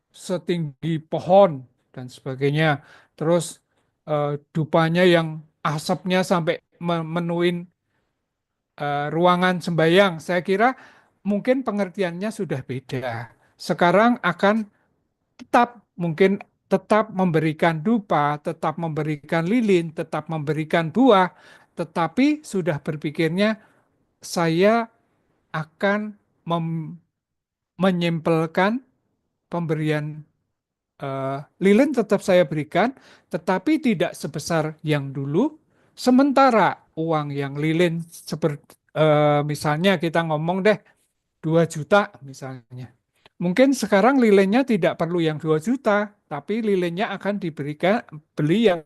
setinggi pohon dan sebagainya. Terus dupanya yang asapnya sampai memenuhi ruangan sembayang. Saya kira mungkin pengertiannya sudah beda. Sekarang akan tetap mungkin tetap memberikan dupa, tetap memberikan lilin, tetap memberikan buah, tetapi sudah berpikirnya saya akan menyimpelkan pemberian lilin tetap saya berikan, tetapi tidak sebesar yang dulu. Sementara uang yang lilin seperti misalnya kita ngomong deh 2 juta misalnya. Mungkin sekarang lilinnya tidak perlu yang 2 juta, tapi lilinnya akan diberikan beli yang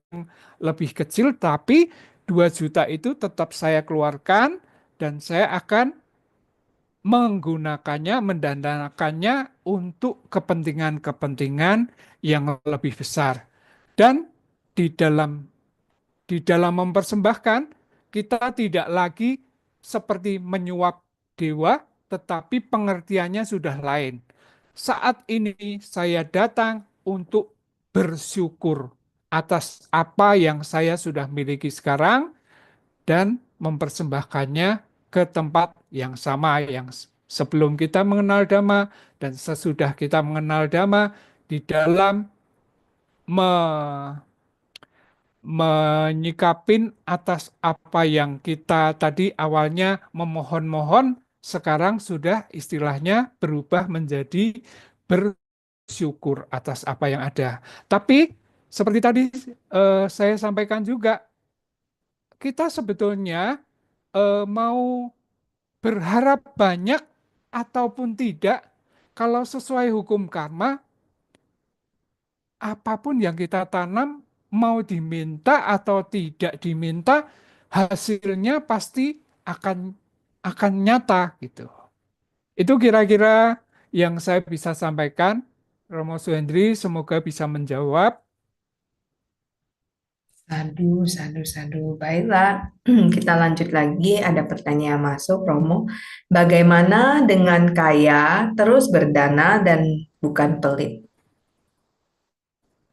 lebih kecil, tapi 2 juta itu tetap saya keluarkan dan saya akan menggunakannya, mendanakannya untuk kepentingan-kepentingan yang lebih besar. Dan di dalam mempersembahkan, kita tidak lagi seperti menyuap dewa, tetapi pengertiannya sudah lain. Saat ini saya datang untuk bersyukur atas apa yang saya sudah miliki sekarang dan mempersembahkannya ke tempat yang sama yang sebelum kita mengenal Dhamma dan sesudah kita mengenal Dhamma di dalam menyikapin atas apa yang kita tadi awalnya memohon-mohon, sekarang sudah istilahnya berubah menjadi bersyukur atas apa yang ada. Tapi seperti tadi saya sampaikan juga, kita sebetulnya mau berharap banyak ataupun tidak, kalau sesuai hukum karma, apapun yang kita tanam, mau diminta atau tidak diminta, hasilnya pasti akan nyata gitu. Itu kira-kira yang saya bisa sampaikan. Romo Suhendri, semoga bisa menjawab. Sadu, sadu, sadu. Baiklah, kita lanjut lagi. Ada pertanyaan masuk, Romo. Bagaimana dengan kaya terus berdana dan bukan pelit?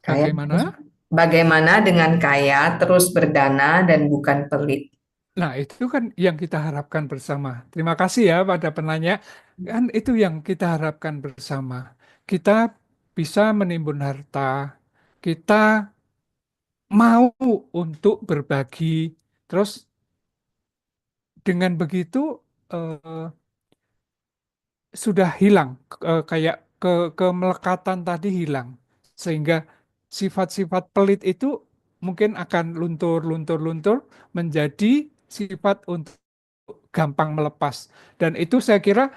Kaya terus, Bagaimana? bagaimana dengan kaya terus berdana dan bukan pelit? Nah, itu kan yang kita harapkan bersama. Terima kasih ya pada penanya. Kan itu yang kita harapkan bersama. Kita bisa menimbun harta, kita mau untuk berbagi. Terus dengan begitu eh, sudah hilang, kayak kemelekatan tadi hilang, sehingga sifat-sifat pelit itu mungkin akan luntur, luntur, luntur menjadi sifat untuk gampang melepas. Dan itu saya kira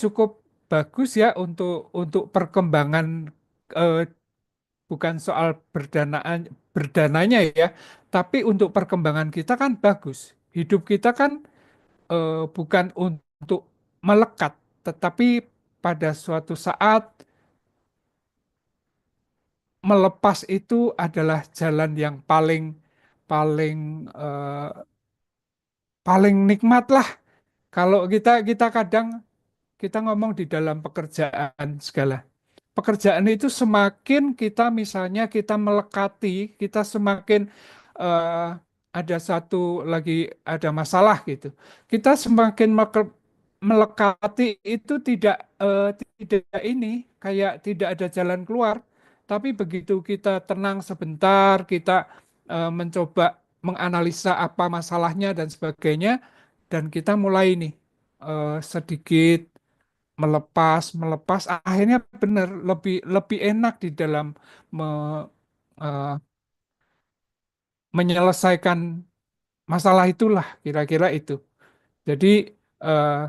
cukup bagus ya untuk perkembangan, eh, bukan soal berdananya ya, tapi untuk perkembangan kita kan bagus. Hidup kita kan bukan untuk melekat, tetapi pada suatu saat melepas itu adalah jalan yang paling paling eh, paling nikmat lah. Kalau kita kita kadang kita ngomong di dalam pekerjaan segala. Pekerjaan itu semakin kita misalnya kita melekati, kita semakin eh, ada satu lagi ada masalah gitu. Kita semakin melekati itu tidak ini kayak tidak ada jalan keluar. Tapi begitu kita tenang sebentar, kita mencoba menganalisa apa masalahnya dan sebagainya, dan kita mulai nih sedikit melepas, melepas, akhirnya benar lebih lebih enak di dalam me- eh, menyelesaikan masalah itulah, kira-kira itu. Jadi eh,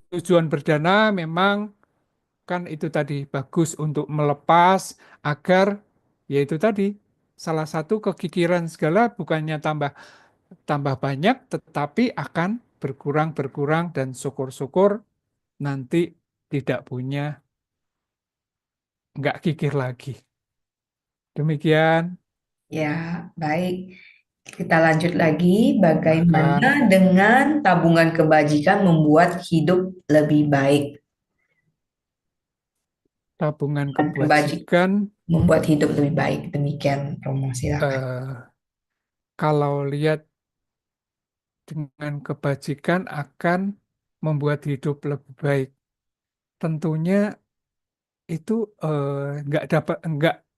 tujuan berdana memang kan itu tadi bagus untuk melepas agar yaitu tadi salah satu kekikiran segala bukannya tambah tambah banyak tetapi akan berkurang berkurang dan syukur-syukur nanti tidak punya, nggak kikir lagi. Demikian. Ya, baik. Kita lanjut lagi. Silahkan. Bagaimana dengan tabungan kebajikan membuat hidup lebih baik? Tabungan Tabungan kebajikan kebajikan, membuat hidup lebih baik. Demikian, Romo. Silakan. eh, kalau lihat dengan kebajikan akan membuat hidup lebih baik. Tentunya itu nggak dapat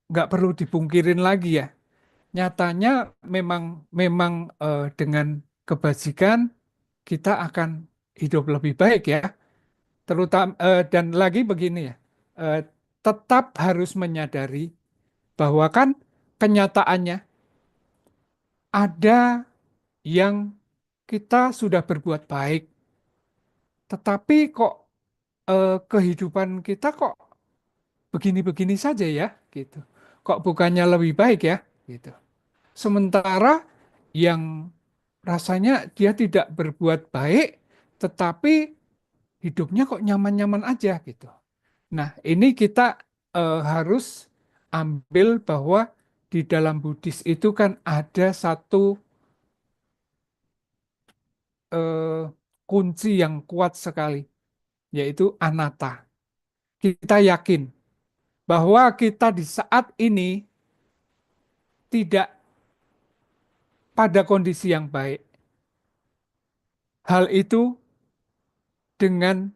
nggak perlu dipungkirin lagi ya. Nyatanya memang memang dengan kebajikan kita akan hidup lebih baik ya. Terutama dan lagi begini ya, eh, tetap harus menyadari bahwa kan kenyataannya ada yang kita sudah berbuat baik, tetapi kok kehidupan kita kok begini-begini saja ya, gitu. Kok bukannya lebih baik ya, gitu. Sementara yang rasanya dia tidak berbuat baik, tetapi hidupnya kok nyaman-nyaman aja, gitu. Nah, ini kita harus ambil bahwa di dalam Buddhis itu kan ada satu eh, kunci yang kuat sekali, yaitu anatta. Kita yakin bahwa kita di saat ini tidak pada kondisi yang baik. Hal itu dengan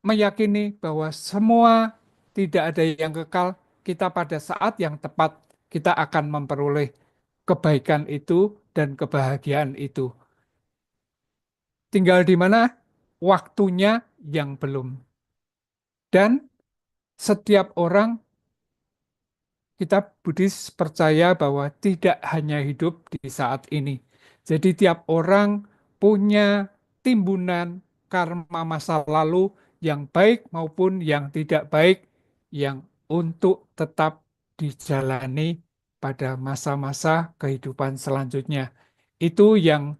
meyakini bahwa semua tidak ada yang kekal, kita pada saat yang tepat kita akan memperoleh kebaikan itu dan kebahagiaan itu. Tinggal di mana waktunya yang belum. Dan setiap orang, kita Buddhis percaya bahwa tidak hanya hidup di saat ini. Jadi tiap orang punya timbunan karma masa lalu yang baik maupun yang tidak baik yang untuk tetap dijalani pada masa-masa kehidupan selanjutnya. Itu yang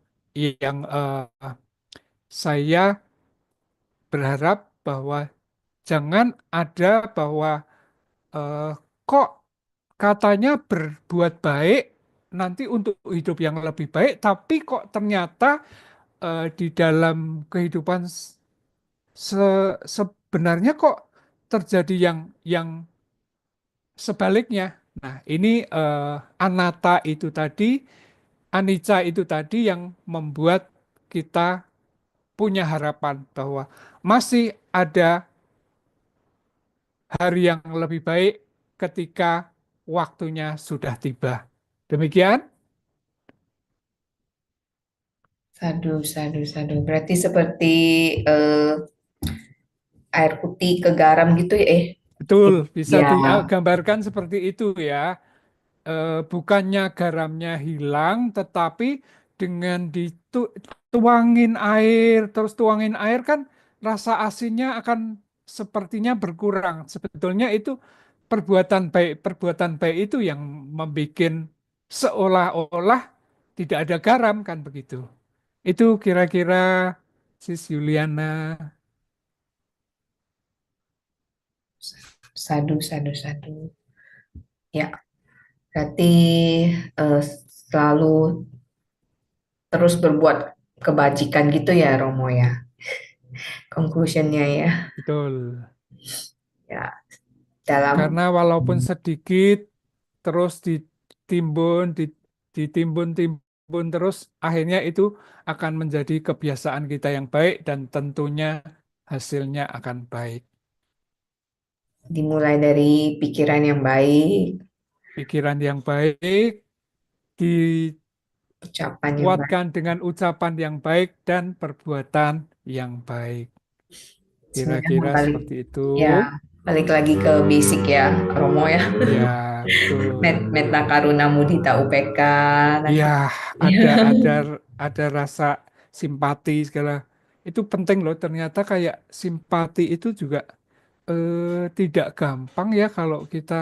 saya berharap bahwa jangan ada bahwa eh, kok katanya berbuat baik nanti untuk hidup yang lebih baik, tapi kok ternyata di dalam kehidupan sebenarnya kok terjadi yang sebaliknya. Nah, ini anatta itu tadi, anicca itu tadi yang membuat kita punya harapan bahwa masih ada hari yang lebih baik ketika waktunya sudah tiba. Demikian. Sadu, sadu, sadu. Berarti seperti eh, air putih ke garam gitu ya? Betul, bisa Ya, digambarkan seperti itu ya. Bukannya garamnya hilang, tetapi dengan dituangin air, terus tuangin air kan rasa asinnya akan sepertinya berkurang. Sebetulnya itu perbuatan baik itu yang membuat seolah-olah tidak ada garam kan begitu. Itu kira-kira Sis Juliana. sadu, sadu, sadu. Ya, berarti selalu terus berbuat kebajikan gitu ya, Romo ya. Conclusionnya ya, Betul. ya dalam Karena walaupun sedikit terus ditimbun, ditimbun terus akhirnya itu akan menjadi kebiasaan kita yang baik dan tentunya hasilnya akan baik. dimulai dari pikiran yang baik, Pikiran yang baik ucapan yang baik. dikuatkan dengan ucapan yang baik dan perbuatan yang baik. Sebenarnya Kira-kira balik seperti itu. ya balik lagi ke basic ya, Romo ya. Ya, betul. Meta karuna mudita UPK Ya, nanti. ada ada ada rasa simpati segala. Itu penting loh. Ternyata kayak simpati itu juga tidak gampang ya kalau kita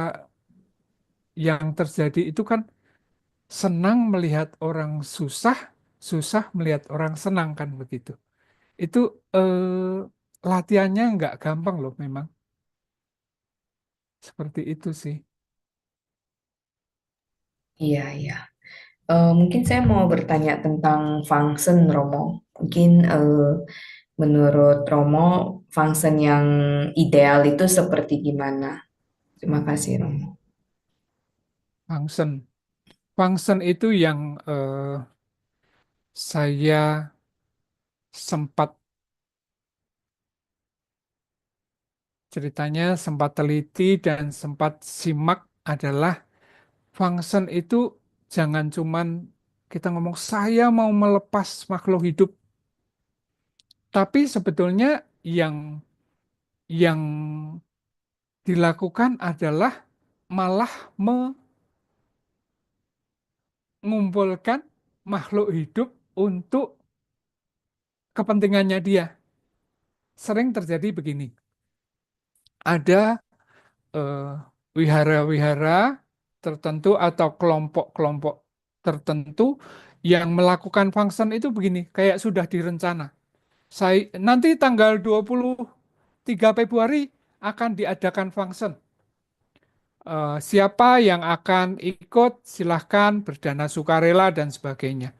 yang terjadi itu kan senang melihat orang susah, susah melihat orang senang kan begitu. Itu latihannya nggak gampang loh memang. Seperti itu sih. Iya, iya. Mungkin saya mau bertanya tentang function Romo. Mungkin menurut Romo, function yang ideal itu seperti gimana? Terima kasih, Romo. Function. Function itu yang saya sempat ceritanya sempat teliti dan sempat simak adalah function itu jangan cuman kita ngomong saya mau melepas makhluk hidup, tapi sebetulnya yang dilakukan adalah malah mengumpulkan makhluk hidup untuk kepentingannya dia. Sering terjadi begini. Ada eh, wihara-wihara tertentu atau kelompok-kelompok tertentu yang melakukan function itu begini, kayak sudah direncana. Nanti tanggal 23 Februari akan diadakan function. Siapa yang akan ikut, silahkan berdana sukarela dan sebagainya.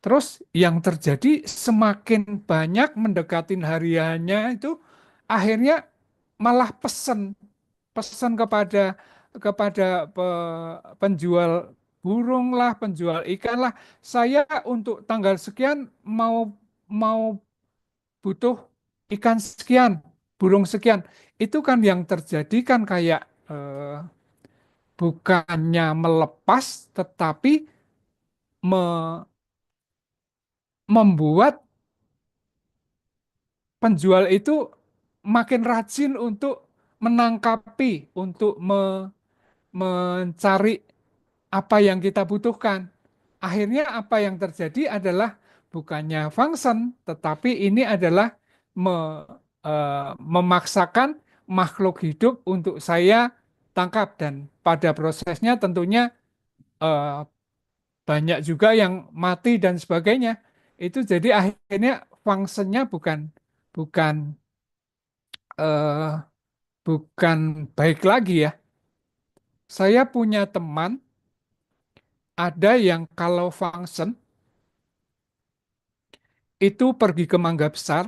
Terus yang terjadi semakin banyak mendekatin hariannya itu akhirnya malah pesan kepada penjual burung lah, penjual ikan lah, saya untuk tanggal sekian mau mau butuh ikan sekian, burung sekian. Itu kan yang terjadi kan kayak bukannya melepas, tetapi me- membuat penjual itu makin rajin untuk menangkapi, untuk mencari apa yang kita butuhkan. Akhirnya apa yang terjadi adalah bukannya function, tetapi ini adalah memaksakan makhluk hidup untuk saya tangkap dan pada prosesnya tentunya eh, banyak juga yang mati dan sebagainya. Itu jadi akhirnya fungsinya bukan bukan eh, bukan baik lagi ya. Saya punya teman ada yang kalau function itu pergi ke Mangga Besar,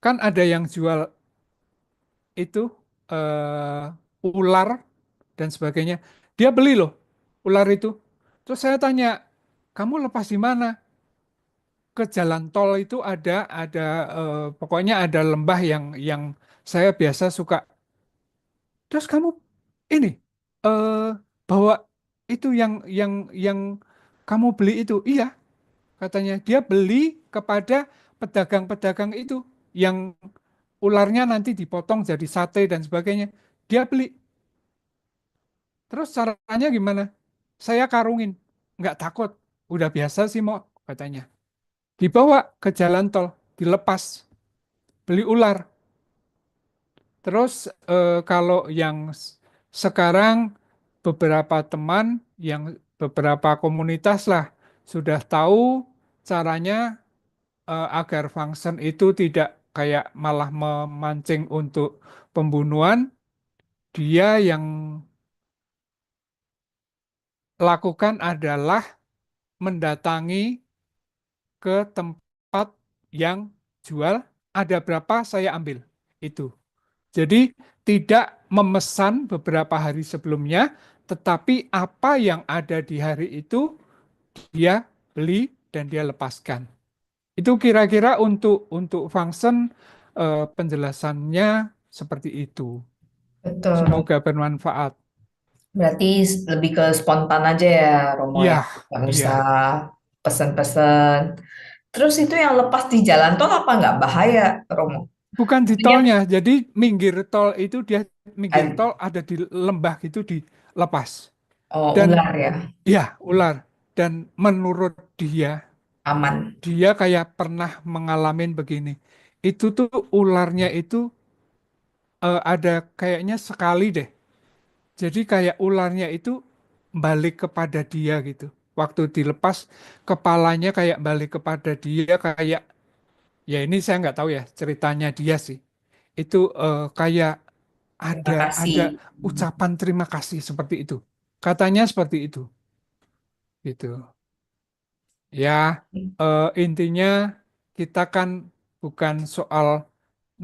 kan ada yang jual itu ular dan sebagainya. Dia beli loh ular itu. Terus saya tanya, kamu lepas di mana? Ke jalan tol itu ada pokoknya ada lembah yang saya biasa suka. Terus kamu ini eh bawa itu yang kamu beli itu? Iya. Katanya dia beli kepada pedagang-pedagang itu yang ularnya nanti dipotong jadi sate dan sebagainya. Dia beli. Terus caranya gimana? Saya karungin. Nggak takut. Udah biasa sih mau katanya. Dibawa ke jalan tol. Dilepas. Beli ular. Terus kalau yang sekarang beberapa teman yang beberapa komunitas lah sudah tahu caranya agar function itu tidak kayak malah memancing untuk pembunuhan, dia yang lakukan adalah mendatangi ke tempat yang jual, ada berapa saya ambil itu. Jadi tidak memesan beberapa hari sebelumnya, tetapi apa yang ada di hari itu dia beli dan dia lepaskan. Itu kira-kira untuk function penjelasannya seperti itu. Betul, Romo. Semoga bermanfaat. Berarti lebih ke spontan aja ya, Romo Iya, ya. Nggak iya. usah pesen-pesen. Terus itu yang lepas di jalan tol apa nggak bahaya, Romo? Bukan di Maksudnya, tolnya, jadi minggir tol itu dia minggir eh, tol ada di lembah gitu dilepas. oh Dan ular ya, ya ular. Dan menurut dia, aman. dia kayak pernah mengalami begini. Itu tuh ularnya itu ada kayaknya sekali deh. Jadi kayak ularnya itu balik kepada dia gitu. Waktu dilepas kepalanya kayak balik kepada dia kayak ya ini saya nggak tahu ya ceritanya dia sih. Itu kayak Terima ada kasih. ucapan terima kasih seperti itu. Katanya seperti itu gitu. Ya intinya kita kan bukan soal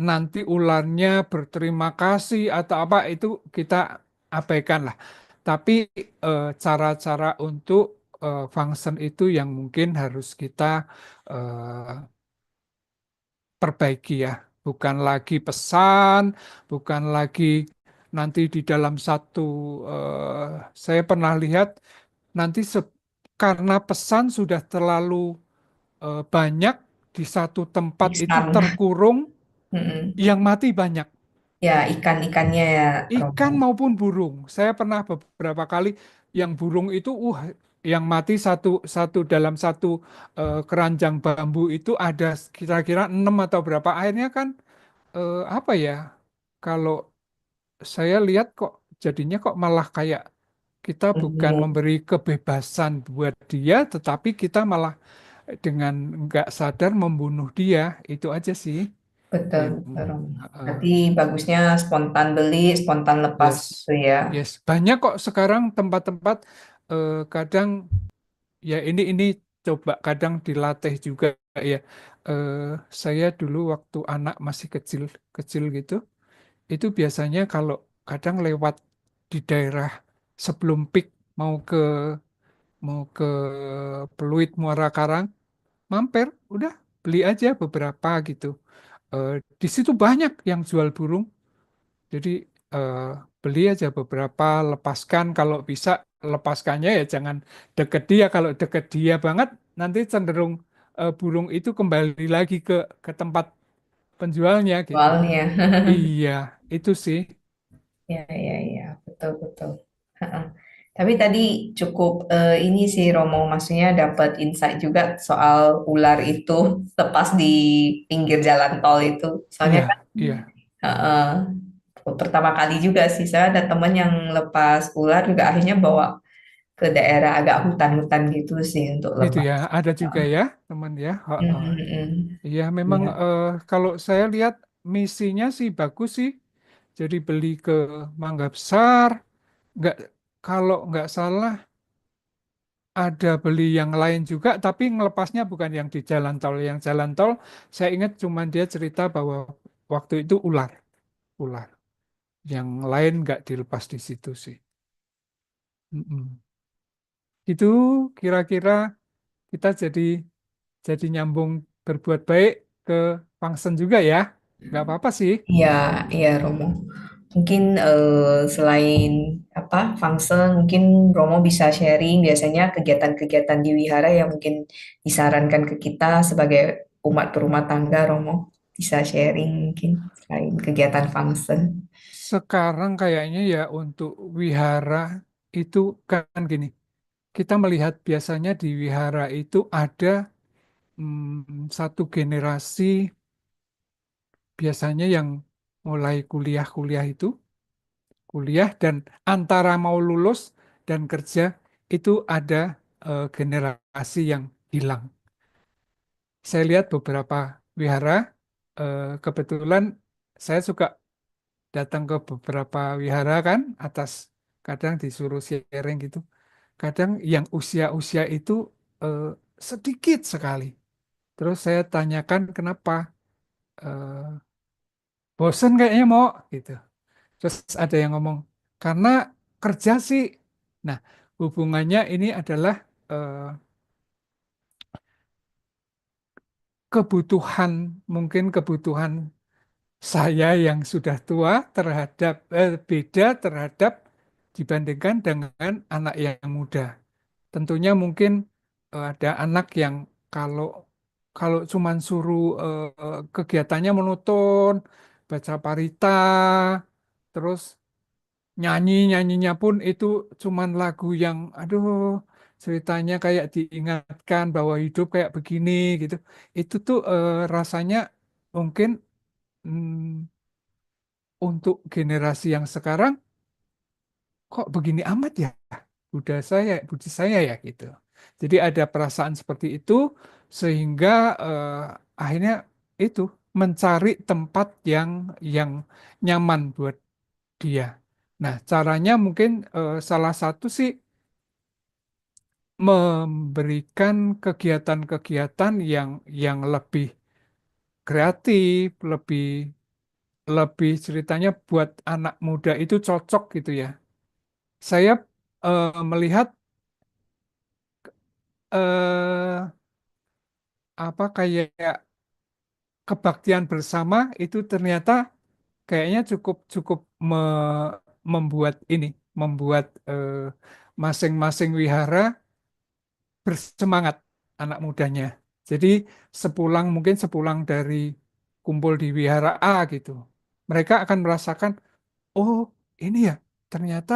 nanti ularnya berterima kasih atau apa itu kita abaikan lah. Tapi cara-cara untuk function itu yang mungkin harus kita eh, perbaiki ya. Bukan lagi pesan, bukan lagi nanti di dalam satu, saya pernah lihat nanti karena pesan sudah terlalu banyak di satu tempat itu Ikan. terkurung, Mm-mm. yang mati banyak. Ya, ikan-ikannya ya, Romo. Ikan maupun burung. Saya pernah beberapa kali yang burung itu, yang mati satu satu dalam satu keranjang bambu itu ada kira-kira 6 atau berapa. Akhirnya kan apa ya? Kalau saya lihat kok jadinya kok malah kayak kita bukan Membunuh. memberi kebebasan buat dia, tetapi kita malah dengan nggak sadar membunuh dia. Itu aja sih. Betul, Yang, betul, Romo. eh, Berarti bagusnya spontan beli, spontan lepas yes, gitu ya. yes. Banyak kok sekarang tempat-tempat kadang ya ini coba kadang dilatih juga ya. Eh, saya dulu waktu anak masih kecil kecil gitu, itu biasanya kalau kadang lewat di daerah sebelum pik mau ke mau ke Pluit Muara Karang, mampir, udah beli aja beberapa gitu. Di situ banyak yang jual burung. Jadi eh, beli aja beberapa, lepaskan kalau bisa lepaskannya ya jangan deket dia. Kalau deket dia banget nanti cenderung burung itu kembali lagi ke tempat penjualnya gitu. Soalnya. Iya, itu sih. Ya, ya, ya, betul, betul. Ha-ha. Tapi tadi cukup ini sih Romo, maksudnya dapat insight juga soal ular itu lepas di pinggir jalan tol itu. Soalnya Iya, kan iya, eh, pertama kali juga sih saya ada teman yang lepas ular juga akhirnya bawa ke daerah agak hutan-hutan gitu sih untuk itu lepas. ya. Ada juga Heeh. ya, teman ya. Mm, Heeh. mm, mm. Iya, memang Iya, kalau saya lihat misinya sih bagus sih. Jadi beli ke Mangga Besar, nggak kalau nggak salah ada beli yang lain juga, tapi ngelepasnya bukan yang di jalan tol. Yang jalan tol, saya ingat cuman dia cerita bahwa waktu itu ular, ular. Yang lain nggak dilepas di situ sih. Mm-mm. Itu kira-kira kita jadi nyambung berbuat baik ke function juga ya. Nggak apa-apa sih. iya, iya Romo. Mungkin selain function. Mungkin Romo bisa sharing biasanya kegiatan-kegiatan di wihara yang mungkin disarankan ke kita sebagai umat berumah tangga. Romo bisa sharing mungkin selain kegiatan function. Sekarang kayaknya ya untuk wihara itu kan gini, kita melihat biasanya di wihara itu ada satu generasi biasanya yang mulai kuliah-kuliah itu, kuliah dan antara mau lulus dan kerja itu ada generasi yang hilang. Saya lihat beberapa wihara, kebetulan saya suka datang ke beberapa wihara kan, atas kadang disuruh sharing gitu. Kadang yang usia-usia itu eh, sedikit sekali. Terus saya tanyakan kenapa, eh, bosen kayaknya mau gitu. Terus ada yang ngomong, karena kerja sih. Nah, hubungannya ini adalah eh, kebutuhan, mungkin kebutuhan saya yang sudah tua terhadap beda terhadap dibandingkan dengan anak yang muda. Tentunya mungkin ada anak yang kalau kalau cuman suruh kegiatannya monoton, baca parita, terus nyanyinya pun itu cuman lagu yang aduh ceritanya kayak diingatkan bahwa hidup kayak begini gitu. Itu tuh rasanya mungkin mm, untuk generasi yang sekarang kok begini amat ya budi saya ya gitu. Jadi ada perasaan seperti itu sehingga akhirnya itu mencari tempat yang nyaman buat dia. Nah, caranya mungkin salah satu sih memberikan kegiatan-kegiatan yang lebih kreatif, lebih lebih ceritanya buat anak muda itu cocok gitu ya. Saya melihat eh apa kayak kebaktian bersama itu ternyata kayaknya cukup cukup membuat ini, membuat masing-masing wihara bersemangat anak mudanya. Jadi mungkin sepulang dari kumpul di wihara A gitu, mereka akan merasakan, oh ini ya ternyata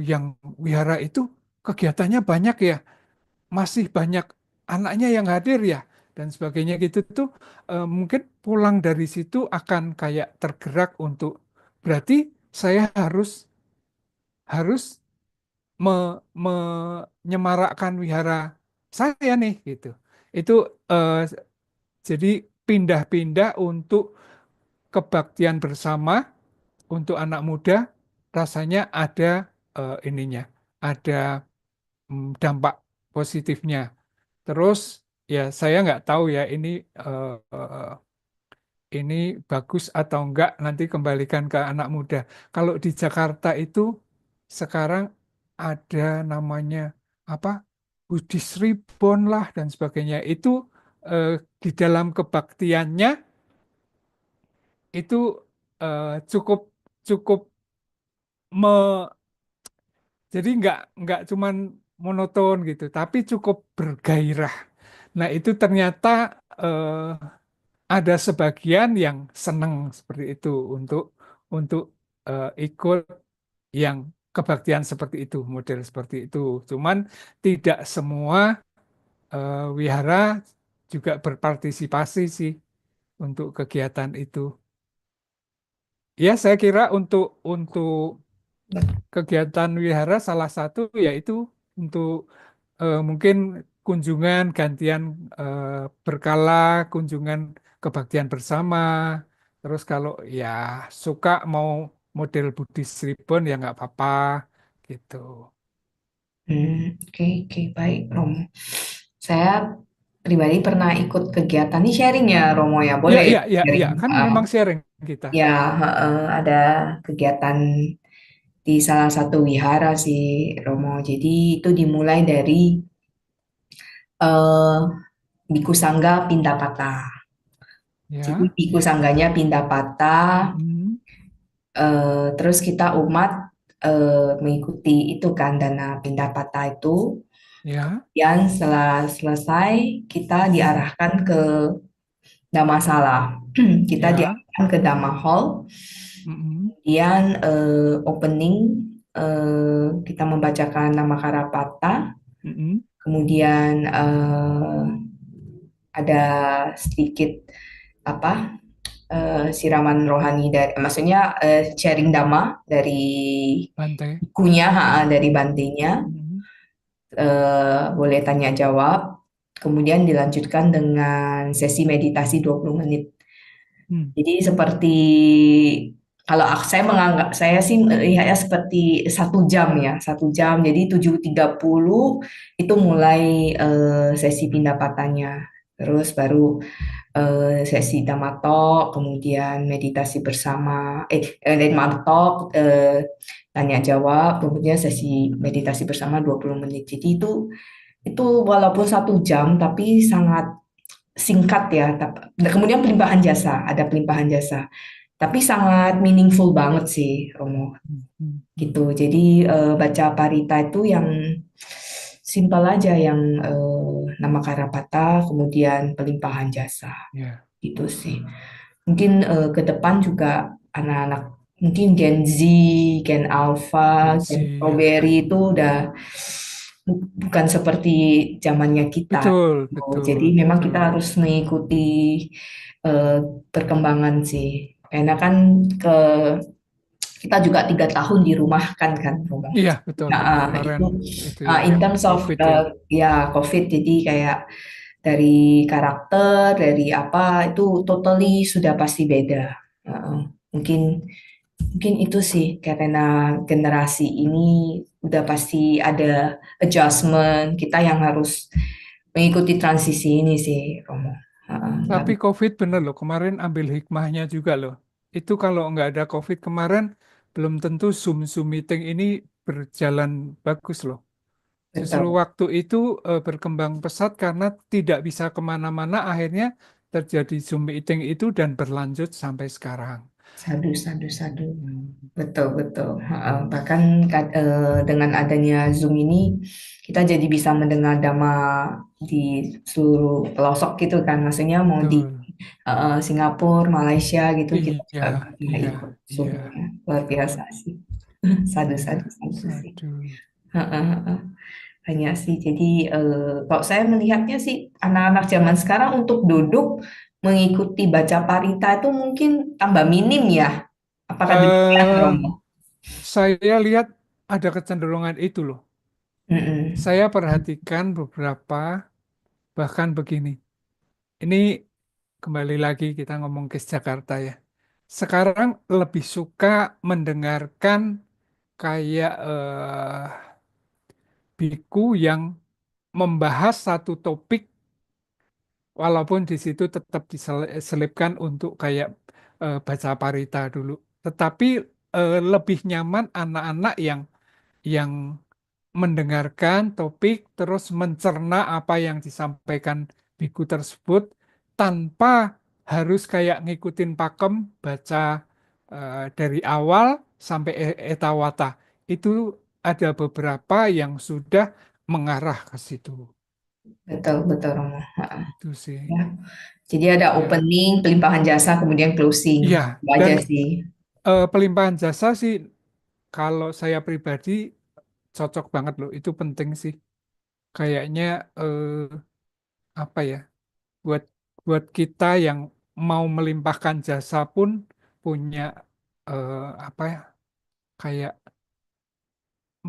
yang wihara itu kegiatannya banyak ya, masih banyak anaknya yang hadir ya dan sebagainya gitu tuh mungkin pulang dari situ akan kayak tergerak untuk berarti saya harus harus menyemarakkan wihara saya nih gitu. Itu eh, jadi pindah-pindah untuk kebaktian bersama untuk anak muda rasanya ada ininya, ada dampak positifnya. Terus ya saya nggak tahu ya ini bagus atau enggak nanti kembalikan ke anak muda. Kalau di Jakarta itu sekarang ada namanya apa Buddhist Reborn lah dan sebagainya. Itu eh, di dalam kebaktiannya itu cukup cukup me- jadi nggak cuman monoton gitu, tapi cukup bergairah. Nah itu ternyata eh, ada sebagian yang senang seperti itu untuk ikut yang kebaktian seperti itu, model seperti itu. Cuman tidak semua wihara juga berpartisipasi sih untuk kegiatan itu. Ya, saya kira untuk kegiatan wihara salah satu yaitu untuk mungkin kunjungan gantian eh, berkala, kunjungan kebaktian bersama. Terus kalau ya suka mau model Buddhist Ribbon ya nggak apa-apa gitu. Oke, oke, baik, Romo. Saya pribadi pernah ikut kegiatan ini sharing ya, Romo ya. Ya, Boleh ya ya, ya, ya, sharing? kan memang sharing kita. Ya, ada kegiatan di salah satu wihara sih, Romo. Jadi itu dimulai dari eh Biku Sangga Pindapata. Jadi Ya. Biku Sangganya Pindapata, Mm-mm. terus kita umat. mengikuti itu kan dana Pindapata itu. Ya. Kemudian setelah selesai kita diarahkan ke Dhammasala. Kita Ya. diarahkan ke Dhamma Hall. Mm-mm. Kemudian opening kita membacakan nama Karapata. Mm-mm. Kemudian ada sedikit apa siraman rohani dari, maksudnya sharing dhamma dari Bante. bukunya, dari Bantenya. Mm-mm. Boleh tanya jawab. Kemudian dilanjutkan dengan sesi meditasi 20 menit. Mm. Jadi seperti kalau saya menganggap, saya sih melihatnya seperti 1 jam ya, 1 jam. Jadi 7.30 itu mulai sesi pindapatannya. Terus baru sesi Dhamma kemudian meditasi bersama, Dhamma tanya jawab, kemudian sesi meditasi bersama 20 menit. Jadi itu walaupun 1 jam tapi sangat singkat ya. Kemudian ada pelimpahan jasa. Tapi sangat meaningful banget sih, Romo. Mm-mm. Gitu. Jadi baca parita itu yang simpel aja, yang nama Karapata, kemudian pelimpahan jasa. Ya. Gitu sih. Mungkin ke depan juga anak-anak mungkin Gen Z, Gen Alpha, Gen Genzi, ya. Strawberry itu udah bukan seperti zamannya kita. Betul, Oh, betul, jadi memang kita betul. harus mengikuti eh, perkembangan sih. Karena kan ke kita juga 3 tahun dirumahkan kan, Romo. Iya, betul. Nah, Kemarin itu itu ya, in terms of COVID ya. ya COVID, jadi kayak dari karakter, dari apa itu totally sudah pasti beda. Mungkin mungkin itu sih karena generasi ini udah pasti ada adjustment, kita yang harus mengikuti transisi ini sih, Romo. Nggak Tapi COVID bener loh, kemarin ambil hikmahnya juga loh. Itu kalau nggak ada COVID kemarin, belum tentu Zoom meeting ini berjalan bagus loh. Justru betul. waktu itu berkembang pesat karena tidak bisa kemana-mana, akhirnya terjadi Zoom meeting itu dan berlanjut sampai sekarang. Sadu, sadu, sadu. Hmm, Betul, betul. Bahkan dengan adanya Zoom ini, kita jadi bisa mendengar Dhamma di seluruh pelosok gitu kan. Maksudnya mau di betul. Singapura, Malaysia gitu, kita Iya, juga bisa iya, ikut iya, Zoom-nya. Luar betul. biasa sih. Sadu, Iya, sadu, sadu sih. satu. Heeh, heeh. Hanya sih, jadi kalau saya melihatnya sih anak-anak zaman sekarang untuk duduk mengikuti baca parita itu mungkin tambah minim ya. Apakah demikian, eh Romo? saya lihat ada kecenderungan itu loh. Mm-mm. Saya perhatikan beberapa, bahkan begini. Ini kembali lagi kita ngomong ke Jakarta ya. Sekarang lebih suka mendengarkan kayak biku yang membahas satu topik, walaupun di situ tetap diselipkan untuk kayak baca parita dulu. Tetapi lebih nyaman anak-anak yang mendengarkan topik terus mencerna apa yang disampaikan biku tersebut tanpa harus kayak ngikutin pakem baca dari awal sampai etawata. Itu ada beberapa yang sudah mengarah ke situ. Betul, betul, Romo. Itu sih. Ya. Jadi ada Ya. opening, pelimpahan jasa, kemudian closing. Iya, Itu dan aja sih. pelimpahan jasa sih kalau saya pribadi cocok banget loh. Itu penting sih. Kayaknya apa ya? buat buat kita yang mau melimpahkan jasa pun punya eh, apa ya, kayak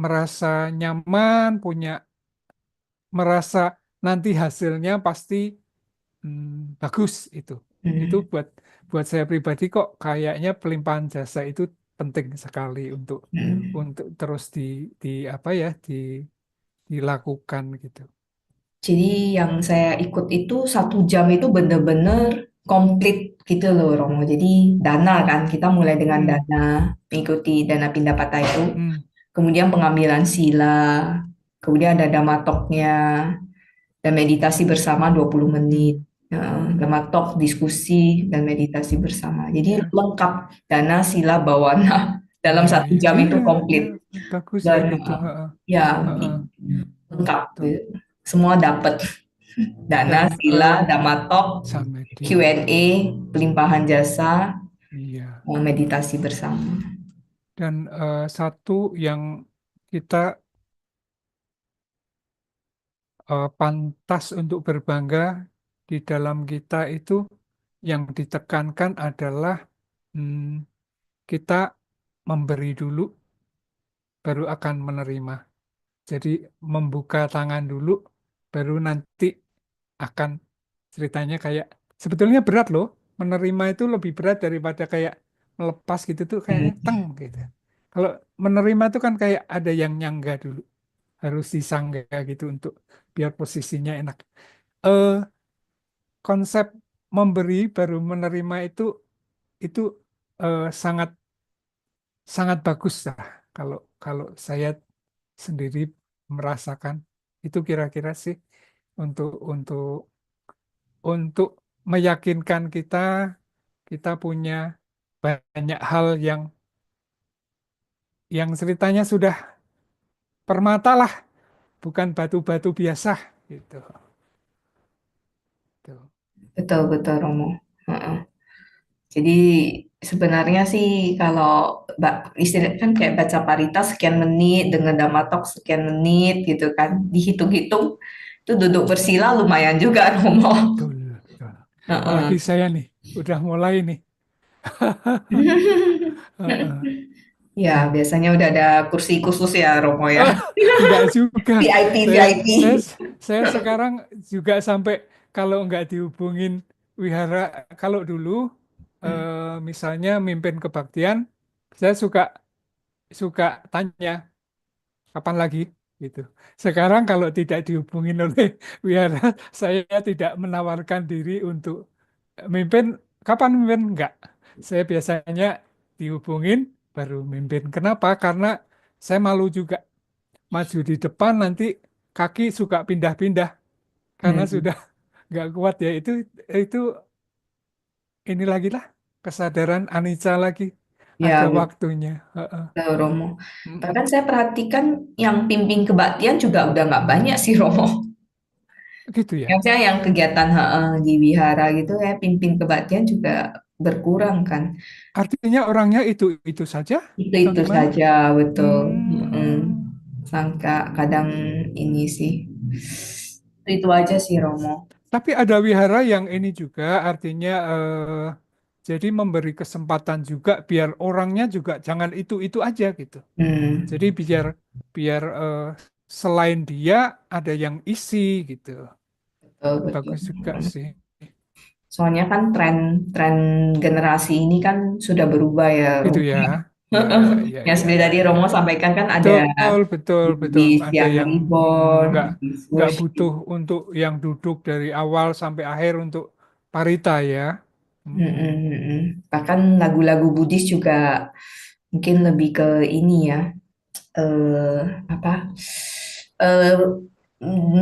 merasa nyaman, punya merasa nanti hasilnya pasti bagus itu. Itu Mm, buat saya pribadi kok kayaknya pelimpahan jasa itu penting sekali mm. untuk terus di apa ya dilakukan gitu. Jadi yang saya ikut itu 1 jam itu bener-bener komplit gitu loh, Romo. Jadi dana kan, kita mulai dengan Hmm, dana, mengikuti dana Pindapata itu. hmm, Kemudian pengambilan sila, kemudian ada damatoknya, dan meditasi bersama 20 menit. hmm. Damatok, diskusi, dan meditasi bersama. Jadi Ya, lengkap, dana, sila, bawana. Dalam Iya, 1 jam itu iya, iya, komplit bagus dan kayak gitu. Heeh, ya heeh, lengkap tuh. semua dapat dana, Dan sila, damatok, Samedi, Q&A, pelimpahan jasa, iya. meditasi bersama. Dan satu yang kita pantas untuk berbangga di dalam kita itu yang ditekankan adalah hmm, kita memberi dulu, baru akan menerima. Jadi membuka tangan dulu, baru nanti akan ceritanya kayak sebetulnya berat loh. Menerima itu lebih berat daripada kayak melepas gitu tuh kayaknya teng gitu. Kalau menerima itu kan kayak ada yang nyangga dulu, harus disangga gitu untuk biar posisinya enak. Eh Konsep memberi baru menerima itu sangat sangat bagus lah kalau kalau saya sendiri merasakan itu kira-kira sih untuk untuk meyakinkan kita kita punya banyak hal yang ceritanya sudah permata lah, bukan batu-batu biasa gitu. Tuh. Betul, betul, Romo. Heeh. Jadi sebenarnya sih kalau istilah kan kayak baca parita sekian menit dengan damatok sekian menit gitu kan, dihitung-hitung itu duduk bersila lumayan juga, Romo. Betul, betul. Heeh. Apalagi saya nih, udah mulai nih. Heeh. Ya, biasanya udah ada kursi khusus ya, Romo ya. Oh, enggak juga. VIP, Saya VIP. saya saya sekarang juga sampai kalau enggak dihubungin wihara, kalau dulu misalnya mimpin kebaktian, saya suka suka tanya kapan lagi gitu. Sekarang kalau tidak dihubungin oleh wihara, saya tidak menawarkan diri untuk mimpin. Kapan mimpin? Enggak. Saya biasanya dihubungin baru mimpin. Kenapa? Karena saya malu juga maju di depan nanti kaki suka pindah-pindah karena Hmm. sudah nggak kuat ya itu ini lagi lah kesadaran anicca lagi ada Ya, waktunya. Heeh. betul, Romo. Mm-mm. Bahkan saya perhatikan yang pimpin kebaktian juga udah nggak banyak sih, Romo. Gitu ya. Yang saya yang kegiatan di wihara gitu ya, pimpin kebaktian juga berkurang kan. Artinya orangnya itu saja atau Itu gimana? saja, betul. Mm-mm. Hmm. Sangka kadang ini sih. Itu aja sih, Romo. Tapi ada wihara yang ini juga artinya jadi memberi kesempatan juga biar orangnya juga jangan itu aja gitu. Hmm, Jadi biar biar selain dia ada yang isi gitu. betul, Itu betul. bagus juga sih. Soalnya kan tren generasi ini kan sudah berubah ya, Itu Romo. ya. Ya, ya, ya, Yang ya, seperti ya, tadi ya, Romo ya. sampaikan kan ada Betul, betul, betul. di Ada siang yang reborn, di nggak swoosh. butuh untuk yang duduk dari awal sampai akhir untuk parita ya. Mm-mm. Mm-mm, mm-mm. Bahkan lagu-lagu Buddhis juga mungkin lebih ke ini ya, eh apa? eh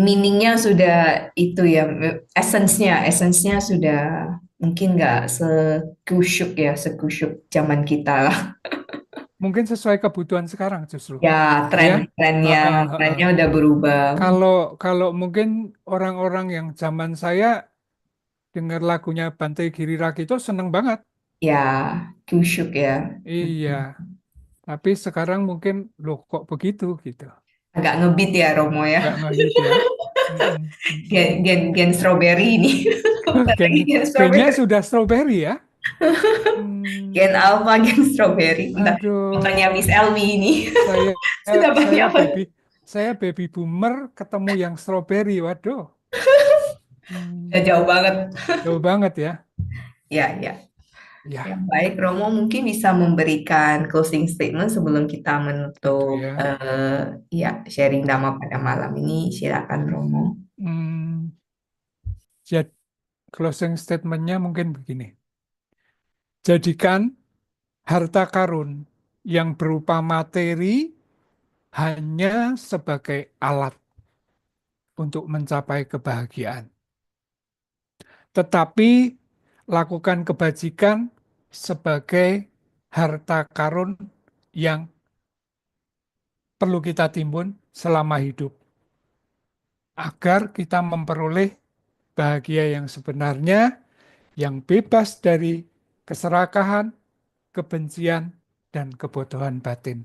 Meaningnya sudah itu ya, esensnya sudah mungkin nggak sekusyuk ya, sekusyuk zaman kita lah. Mungkin sesuai kebutuhan sekarang justru. Ya, Ya. trennya Heeh, heeh. trennya udah berubah. Kalau kalau mungkin orang-orang yang zaman saya dengar lagunya Bante Giri Rakito seneng banget. Ya, kusyuk ya. Iya, tapi sekarang mungkin loh kok begitu gitu. Agak ngebeat ya Romo ya. Nggak ngehit ya. Mm-mm, mm-mm. Gen strawberry ini. Bukan Gen, lagi gen gennya strawberry. sudah strawberry ya. Gen Hmm, alpha, gen strawberry. Bentar, makanya aduh, Miss Elvi ini saya sudah saya banyak baby saya baby boomer ketemu yang strawberry. Waduh, udah hmm, jauh banget. jauh banget ya. Ya, ya. Ya, Ya, baik Romo mungkin bisa memberikan closing statement sebelum kita itu menutup ya. ya sharing Dhamma pada malam ini. Silakan Romo. Hmm, jadi closing statementnya mungkin begini. Jadikan harta karun yang berupa materi hanya sebagai alat untuk mencapai kebahagiaan. Tetapi lakukan kebajikan sebagai harta karun yang perlu kita timbun selama hidup, agar kita memperoleh bahagia yang sebenarnya, yang bebas dari keserakahan, kebencian, dan kebodohan batin.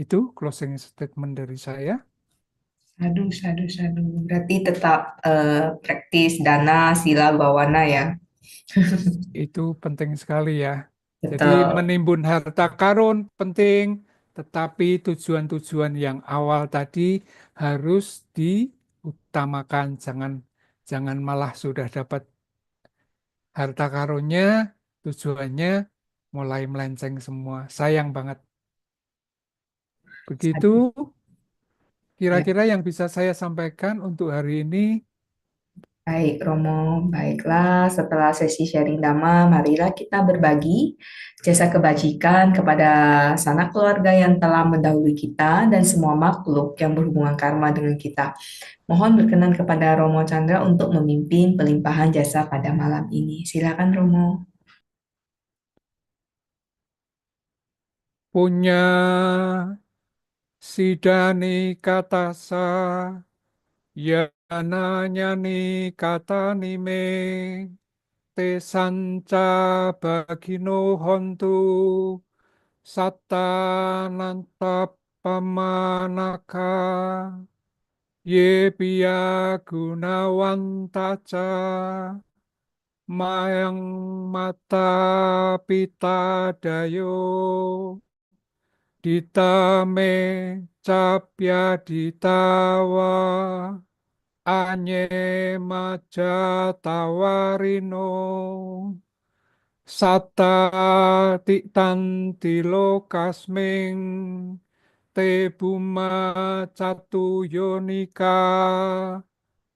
Itu closing statement dari saya. Sadu, sadu, sadu. Berarti tetap praktis dana, sila, bawana ya. Itu penting sekali ya. Jadi Betul. menimbun harta karun penting, tetapi tujuan-tujuan yang awal tadi harus diutamakan. Jangan malah sudah dapat harta karunnya, tujuannya mulai melenceng semua. Sayang banget. Begitu Sadu. Ya. kira-kira yang bisa saya sampaikan untuk hari ini. Baik, Romo. Baiklah, setelah sesi sharing Dhamma, marilah kita berbagi jasa kebajikan kepada sanak keluarga yang telah mendahului kita dan semua makhluk yang berhubungan karma dengan kita. Mohon berkenan kepada Romo Chandra untuk memimpin pelimpahan jasa pada malam ini. Silakan, Romo. Punya sidani katasa, yananyani katanime, te sanca bagino hontu, sattananta pamanaka, ye piya gunawantaca, mayang mata pita dayo, ditame capya ditawa, anye maja tawarino, sata tiktantilo kasming, te buma catu yonika,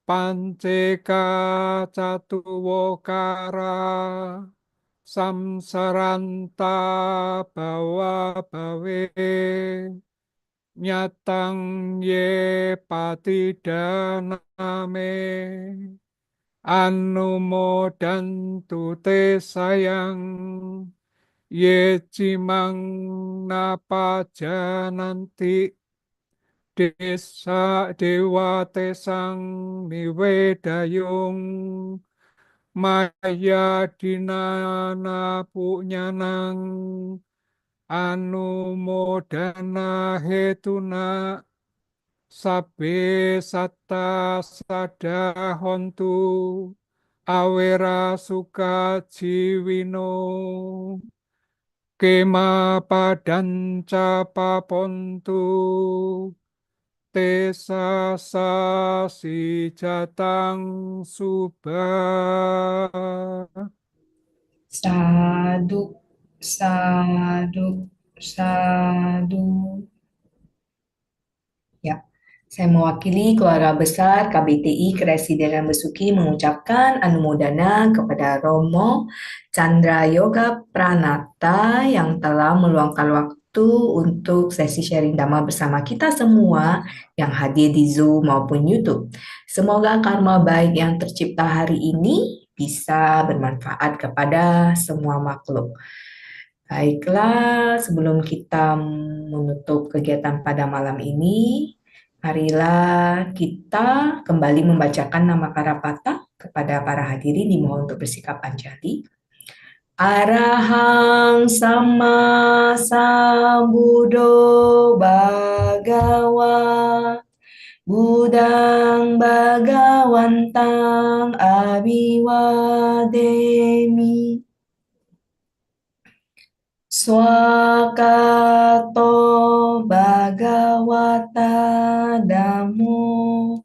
panceka catu wokara, samsaranta bawa bawe, nyatang ye patidaname, anumodantu te sayang, ye cimang napajananti, desa dewa tesang niwedayung, maya dinana punyanang, anumodana hetuna, sabe satta sada hontu, awera suka jiwino, kema padanca papontu, tesa sasi jatang subah. Sadu, sadu, sadu. Ya, saya mewakili keluarga besar KBTI Keresidenan Besuki mengucapkan anumodana kepada Romo Chandra Yoga Pranata yang telah meluangkan waktu untuk sesi sharing Dhamma bersama kita semua yang hadir di Zoom maupun YouTube. Semoga karma baik yang tercipta hari ini bisa bermanfaat kepada semua makhluk. Baiklah, sebelum kita menutup kegiatan pada malam ini, marilah kita kembali membacakan nama Karapata kepada para hadirin dimohon untuk bersikap anjali. Arahang sama sambuddho bhagawa Budang bhagawantang abiwademi Swakato bhagavata dhammo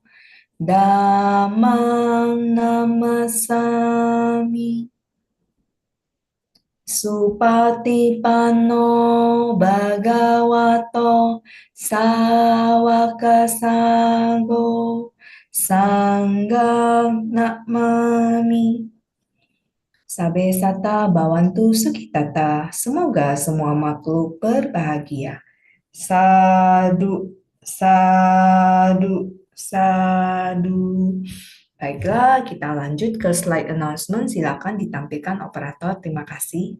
dhammang namasami Supatipanno bhagavato sawaka sanggo sanghang namami Sabe sata bawantu sukitata. Semoga semua makhluk berbahagia. Sadu, sadu, sadu. Baiklah, kita lanjut ke slide announcement. Silakan ditampilkan operator. Terima kasih.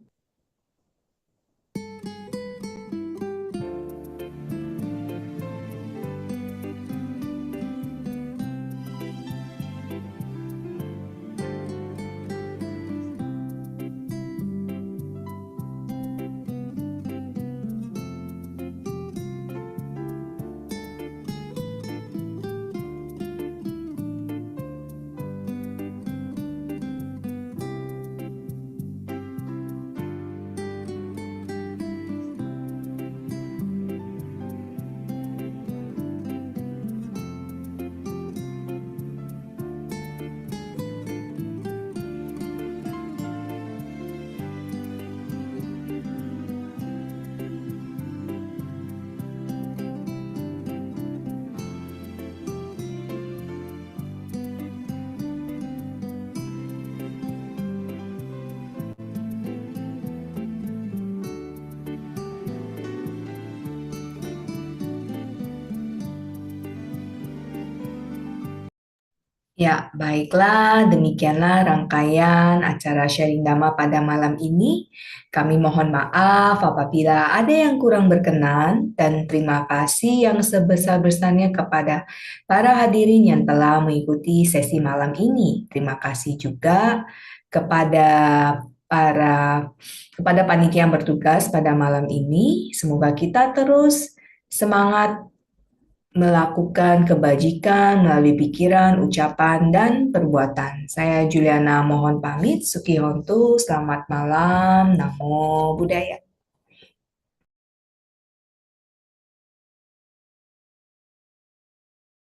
Ya, baiklah, demikianlah rangkaian acara sharing Dhamma pada malam ini. Kami mohon maaf apabila ada yang kurang berkenan dan terima kasih yang sebesar-besarnya kepada para hadirin yang telah mengikuti sesi malam ini. Terima kasih juga kepada para kepada panitia yang bertugas pada malam ini. Semoga kita terus semangat melakukan kebajikan melalui pikiran, ucapan, dan perbuatan. Saya Juliana mohon pamit. Suki Hontu, selamat malam. Namo Buddhaya.